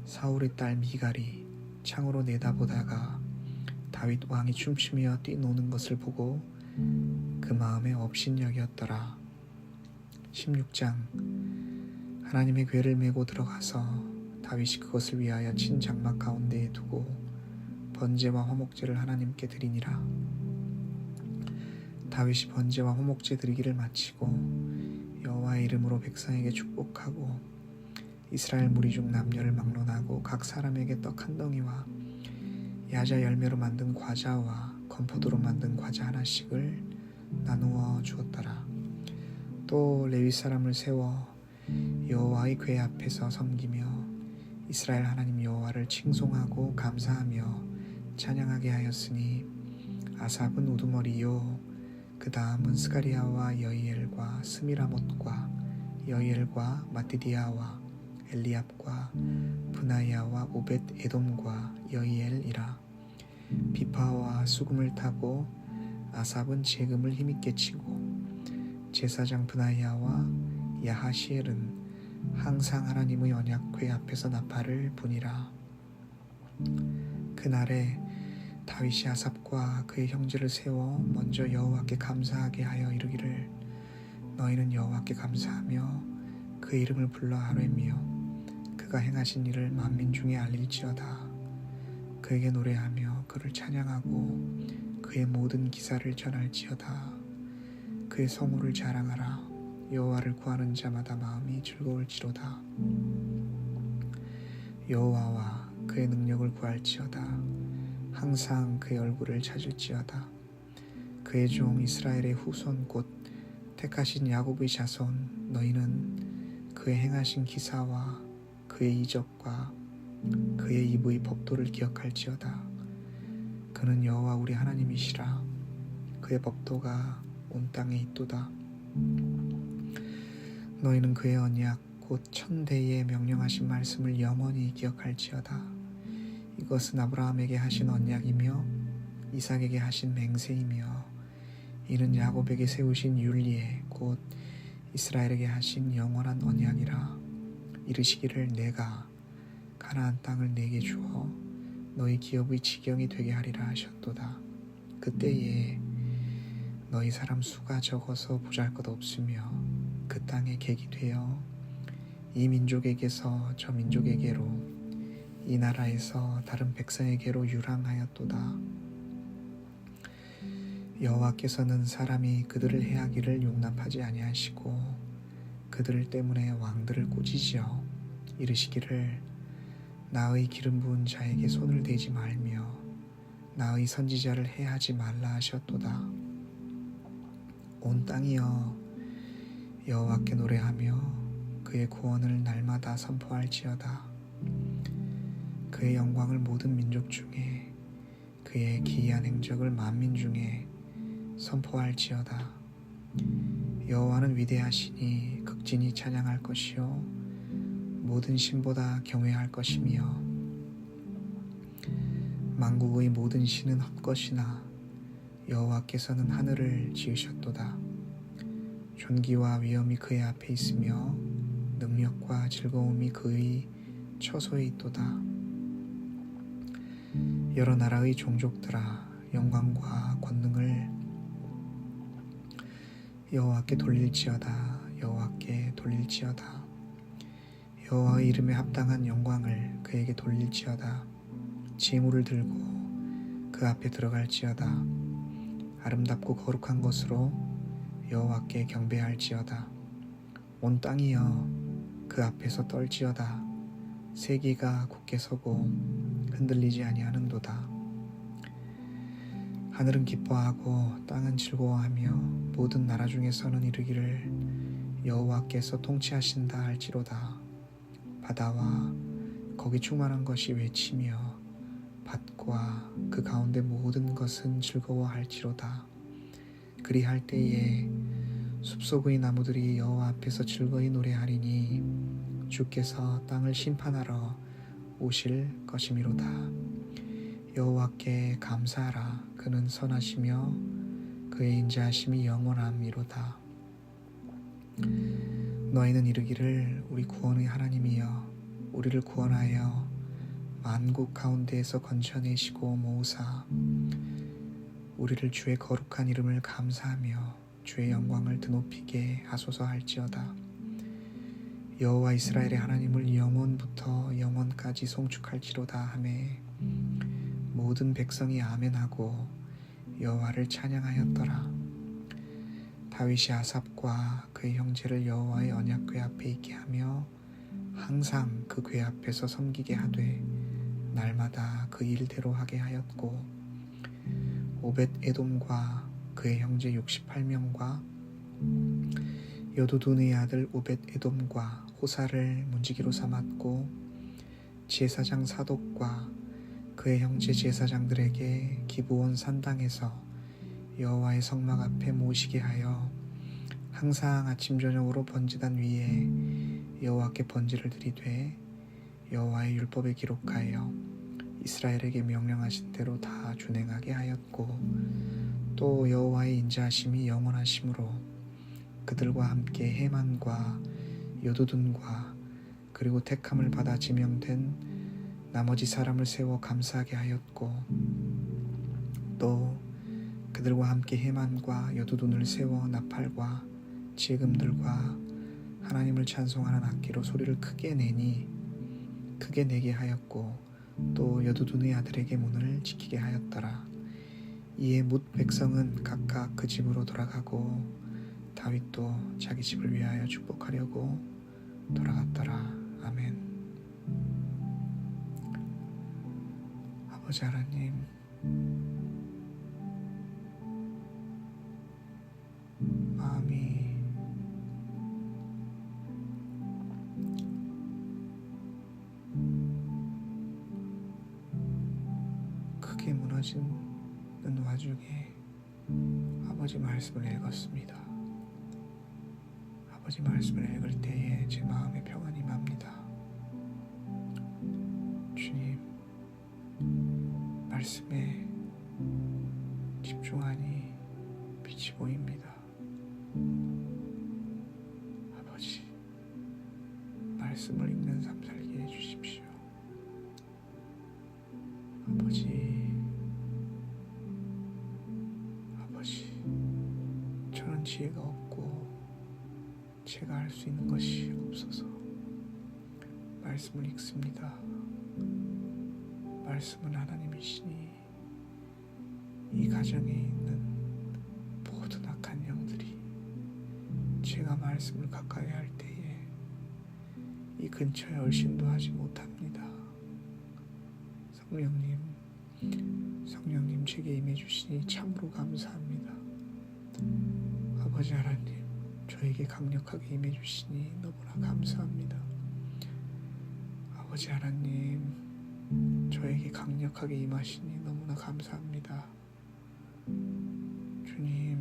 사울의 딸 미갈이 창으로 내다보다가 다윗 왕이 춤추며 뛰노는 것을 보고 그 마음에 업신여겼더라. 16장. 하나님의 궤를 메고 들어가서 다윗이 그것을 위하여 친 장막 가운데에 두고 번제와 화목제를 하나님께 드리니라. 다윗이 번제와 화목제 드리기를 마치고 여호와의 이름으로 백성에게 축복하고 이스라엘 무리 중 남녀를 막론하고 각 사람에게 떡 한 덩이와 야자 열매로 만든 과자와 건포도로 만든 과자 하나씩을 나누어 주었더라. 또 레위 사람을 세워 여호와의 궤 앞에서 섬기며 이스라엘 하나님 여호와를 칭송하고 감사하며 찬양하게 하였으니 아삽은 우두머리요 그 다음은 스가리야와 여이엘과 스미라못과 여이엘과 마디디야와 엘리압과 브나야와 오벳 에돔과 여이엘이라. 비파와 수금을 타고 아삽은 제금을 힘있게 치고 제사장 브나야와 야하시엘은 항상 하나님의 언약궤 앞에서 나팔을 부니라. 그날에 다윗이 아삽과 그의 형제를 세워 먼저 여호와께 감사하게 하여 이르기를 너희는 여호와께 감사하며 그의 이름을 불러 아뢰며 그가 행하신 일을 만민 중에 알릴지어다. 그에게 노래하며 그를 찬양하고 그의 모든 기사를 전할지어다. 그의 성호를 자랑하라. 여호와를 구하는 자마다 마음이 즐거울지로다. 여호와와 그의 능력을 구할지어다. 항상 그의 얼굴을 찾을지어다. 그의 종 이스라엘의 후손 곧 택하신 야곱의 자손 너희는 그의 행하신 기사와 그의 이적과 그의 입의 법도를 기억할지어다. 그는 여호와 우리 하나님이시라. 그의 법도가 온 땅에 있도다. 너희는 그의 언약 곧 천대에 명령하신 말씀을 영원히 기억할지어다. 이것은 아브라함에게 하신 언약이며 이삭에게 하신 맹세이며 이는 야곱에게 세우신 율례 곧 이스라엘에게 하신 영원한 언약이라. 이르시기를 내가 가나안 땅을 내게 주어 너희 기업의 지경이 되게 하리라 하셨도다. 그때에 너희 사람 수가 적어서 보잘것없으며 그 땅에 객이 되어 이 민족에게서 저 민족에게로 이 나라에서 다른 백성에게로 유랑하였도다. 여호와께서는 사람이 그들을 해하기를 용납하지 아니하시고 그들 때문에 왕들을 꾸짖으어 이르시기를 나의 기름 부은 자에게 손을 대지 말며 나의 선지자를 해하지 말라 하셨도다. 온 땅이여 여호와께 노래하며 그의 구원을 날마다 선포할지어다. 그의 영광을 모든 민족 중에, 그의 기이한 행적을 만민 중에 선포할지어다. 여호와는 위대하시니 극진히 찬양할 것이요 모든 신보다 경외할 것이며, 만국의 모든 신은 헛것이나 여호와께서는 하늘을 지으셨도다. 존귀와 위엄이 그의 앞에 있으며 능력과 즐거움이 그의 처소에 있도다. 여러 나라의 종족들아, 영광과 권능을 여호와께 돌릴지어다. 여호와께 돌릴지어다. 여호와의 이름에 합당한 영광을 그에게 돌릴지어다. 지물을 들고 그 앞에 들어갈지어다. 아름답고 거룩한 것으로 여호와께 경배할지어다. 온 땅이여 그 앞에서 떨지어다. 세기가 굳게 서고 흔들리지 아니하는도다. 하늘은 기뻐하고 땅은 즐거워하며 모든 나라 중에서는 이르기를 여호와께서 통치하신다 할지로다. 바다와 거기 충만한 것이 외치며 밭과 그 가운데 모든 것은 즐거워할지로다. 그리할 때에 숲속의 나무들이 여호와 앞에서 즐거이 노래하리니 주께서 땅을 심판하러 오실 것이미로다. 여호와께 감사하라. 그는 선하시며 그의 인자하심이 영원함이로다. 너희는 이르기를 우리 구원의 하나님이여 우리를 구원하여 만국 가운데에서 건져내시고 모으사 우리를 주의 거룩한 이름을 감사하며 주의 영광을 드높이게 하소서 할지어다. 여호와 이스라엘의 하나님을 영원부터 영원까지 송축할지로다 하매 모든 백성이 아멘하고 여호와를 찬양하였더라. 다윗이 아삽과 그의 형제를 여호와의 언약궤 앞에 있게 하며 항상 그 궤 앞에서 섬기게 하되 날마다 그 일대로 하게 하였고, 오벳 에돔과 그의 형제 68명과 여두둔의 아들 오벳 에돔과 호사를 문지기로 삼았고, 제사장 사독과 그의 형제 제사장들에게 기브온 산당에서 여호와의 성막 앞에 모시게 하여 항상 아침 저녁으로 번제단 위에 여호와께 번제를 드리되 여호와의 율법에 기록하여 이스라엘에게 명령하신 대로 다 준행하게 하였고, 또 여호와의 인자하심이 영원하심으로 그들과 함께 헤만과 여두둔과 그리고 택함을 받아 지명된 나머지 사람을 세워 감사하게 하였고, 또 그들과 함께 헤만과 여두둔을 세워 나팔과 지금들과 하나님을 찬송하는 악기로 소리를 크게 내게 하였고, 또 여두둔의 아들에게 문을 지키게 하였더라. 이에 뭇 백성은 각각 그 집으로 돌아가고 다윗도 자기 집을 위하여 축복하려고 돌아갔더라. 아멘. 아버지 하나님, 마음이 크게 무너지는 와중에 아버지 말씀을 읽었습니다. 아버지 말씀을 읽을 때에 제 마음에 평안이 임합니다. 주님, 말씀에 집중하니 빛이 보입니다. 아버지, 말씀을 읽는 삶 살게 해주십시오. 아버지, 저는 지혜가 없고 제가 할 수 있는 것이 없어서 말씀을 읽습니다. 말씀은 하나님이시니 이 가정에 있는 모든 악한 영들이 제가 말씀을 가까이 할 때에 이 근처에 얼씬도 하지 못합니다. 성령님 제게 임해 주시니 참으로 감사합니다. 아버지 하나님, 저 저에게 강력하게 임해 주시니 너무나 감사합니다. 아버지 하나님, 저에게 강력하게 임하시니 너무나 감사합니다. 주님,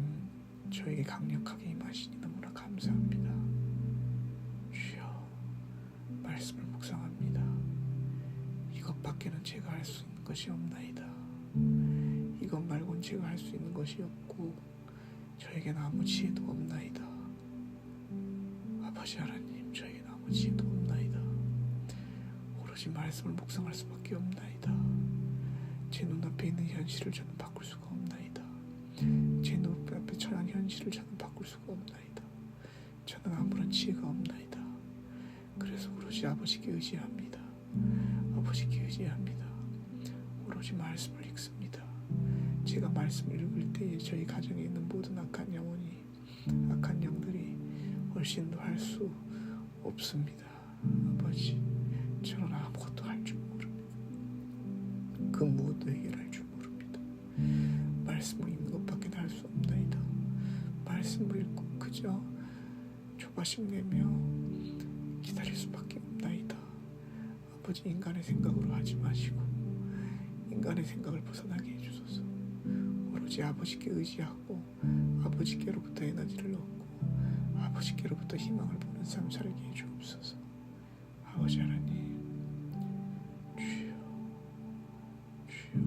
저에게 강력하게 임하시니 너무나 감사합니다. 주여, 말씀을 묵상합니다. 이것밖에는 제가 할 수 있는 것이 없나이다. 이것 말고는 제가 할 수 있는 것이 없고 저에게는 아무 지혜도 없나이다. 아버지 하나님, 저에게는 아무 지혜도 없나이다. 오로지 말씀을 묵상할 수밖에 없나이다. 제 눈앞에 있는 현실을 저는 바꿀 수가 없나이다. 제 눈앞에 처한 현실을 저는 바꿀 수가 없나이다. 저는 아무런 지혜가 없나이다. 그래서 오로지 아버지께 의지합니다. 아버지께 의지합니다. 오로지 말씀을 읽습니다. 제가 말씀을 읽을 때에 저희 가정에 있는 모든 악한 영혼이, 악한 영들이 훨씬 더 할 수 없습니다. 아버지, 저는 아무것도 할 줄 모릅니다. 그 무엇도 해결할 줄 모릅니다. 말씀을 읽는 것밖에 할 수 없나이다. 말씀을 읽고 그저 조바심 내며 기다릴 수밖에 없나이다. 아버지, 인간의 생각으로 하지 마시고 인간의 생각을 벗어나게 해주소서. 오로지 아버지께 의지하고 아버지께로부터 에너지를 얻고 아버지께로부터 희망을 보는 삶 살게 해주옵소서. 아버지 하나님, 주여, 주여,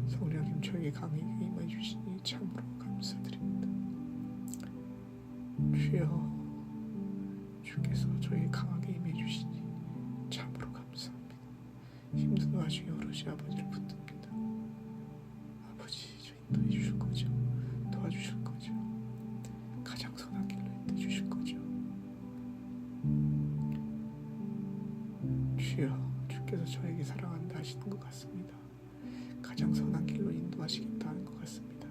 성령님 저에게 강하게 임해 주시니 참으로 감사드립니다. 주여, 주께서 저에게 강하게 임해 주시니 참으로 감사합니다. 힘든 와중에 오롯이 아버지를 붙듭니다. 아버지, 저 인도해 주실 거죠? 도와주실 거죠? 가장 선한 길로 인도해 주실 거죠? 주여, 주께서 저에게 사랑한다 하시는 것 같습니다. 가장 선한 길로 인도하시겠다는 것 같습니다.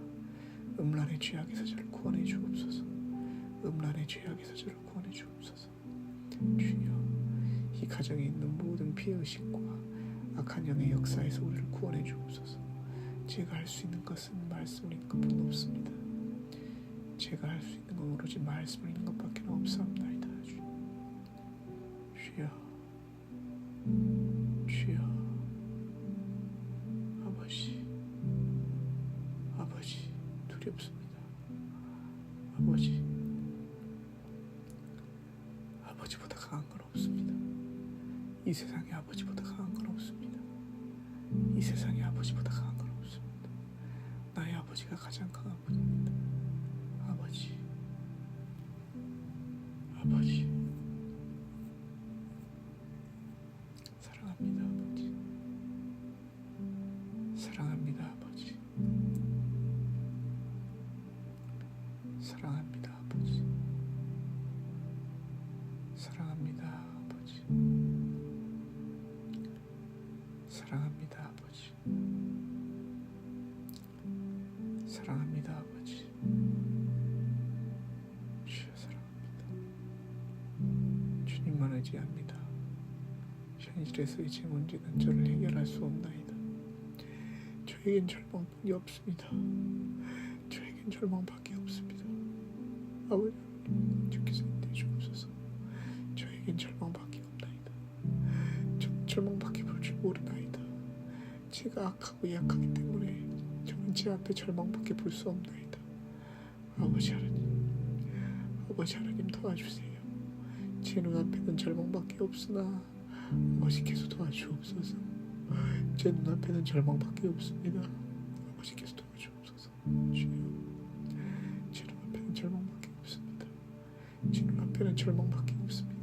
음란의 죄악에서 저를 구원해 주옵소서. 음란의 죄악에서 저를 구원해 주옵소서. 주여, 이 가정에 있는 모든 피해의식과 악한 영의 역사에서 우리를 구원해 주옵소서. 제가 할 수 있는 것은 말씀을 읽는 것뿐 없습니다. 제가 할 수 있는 건 오로지 말씀을 읽는 것밖에 없사옵나이다. 주여, 주여, 아버지, 아버지, 두렵습니다. 아버지, 아버지보다 강한 건 없습니다. 이 세상에 아버지보다 강한 건 없습니다. 이 세상에 아버지보다 강한 건 없습니다. 나의 아버지가 가장 강한 분입니다. 아버지, 아버지, 사랑합니다. 아버지, 사랑합니다. 아버지, 사랑합니다. 아버지, 사랑합니다. 아버지, 사랑합니다. 아버지, 사랑합니다. 아버지, 주여 사랑합니다. 주님만 의지합니다. 현실에서의 제 문제는 저를 해결할 수 없나이다. 저에겐 절망뿐이 없습니다. 저에겐 절망밖에 없습니다. 아버지, 주께서 인도해 주옵소서. 저에겐 절망밖에 없나이다. 저는 절망밖에 볼 줄 모르나이다. 제가 악하고 약하기 때문에 저는 제 앞에 절망밖에 볼 수 없나이다. 아버지 하나님, 아버지 하나님 도와주세요. 제 눈앞에는 절망밖에 없으나 아버지께서 도와주옵소서. 제 눈앞에는 절망밖에 없습니다. 아버지께서 도와주옵소서. 주여, 제 눈앞에는 절망밖에 없습니다. 제 눈앞에는 절망밖에 없습니다.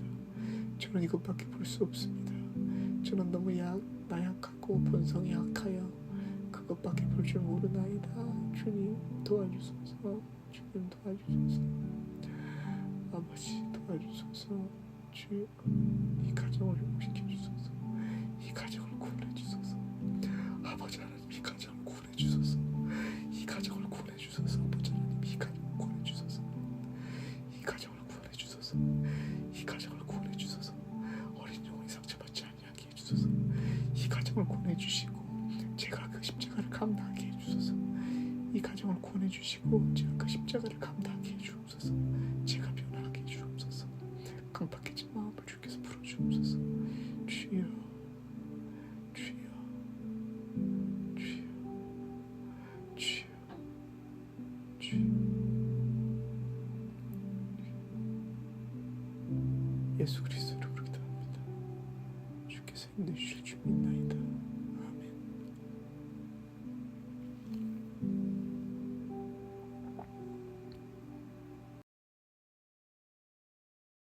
저는 이것밖에 볼 수 없습니다. 저는 너무 나약하고 본성이 약하여 그것밖에 볼 줄 모르나이다. 주님 도와주소서. 주님 도와주소서. 아버지 도와주소서. 주여, 이 가정을 회복시켜 주소서. 이 가정을 구원해 주소서. 아버지 하나님, 이 가정을 구원해 주소서. 이 가정을 구원해 주소서. 아버지 하나님, 이 가정을 구원해 주소서. 이 가정을 구원해 주소서. 이 가정을 구원해 주소서. 어린 영혼이 상처받지 아니하게 해주소서. 이 가정을 구원해 주시고 제가 그 십자가를 감당하게 해주소서. 이 가정을 구원해 주시고 제가 그 십자가를 감당하게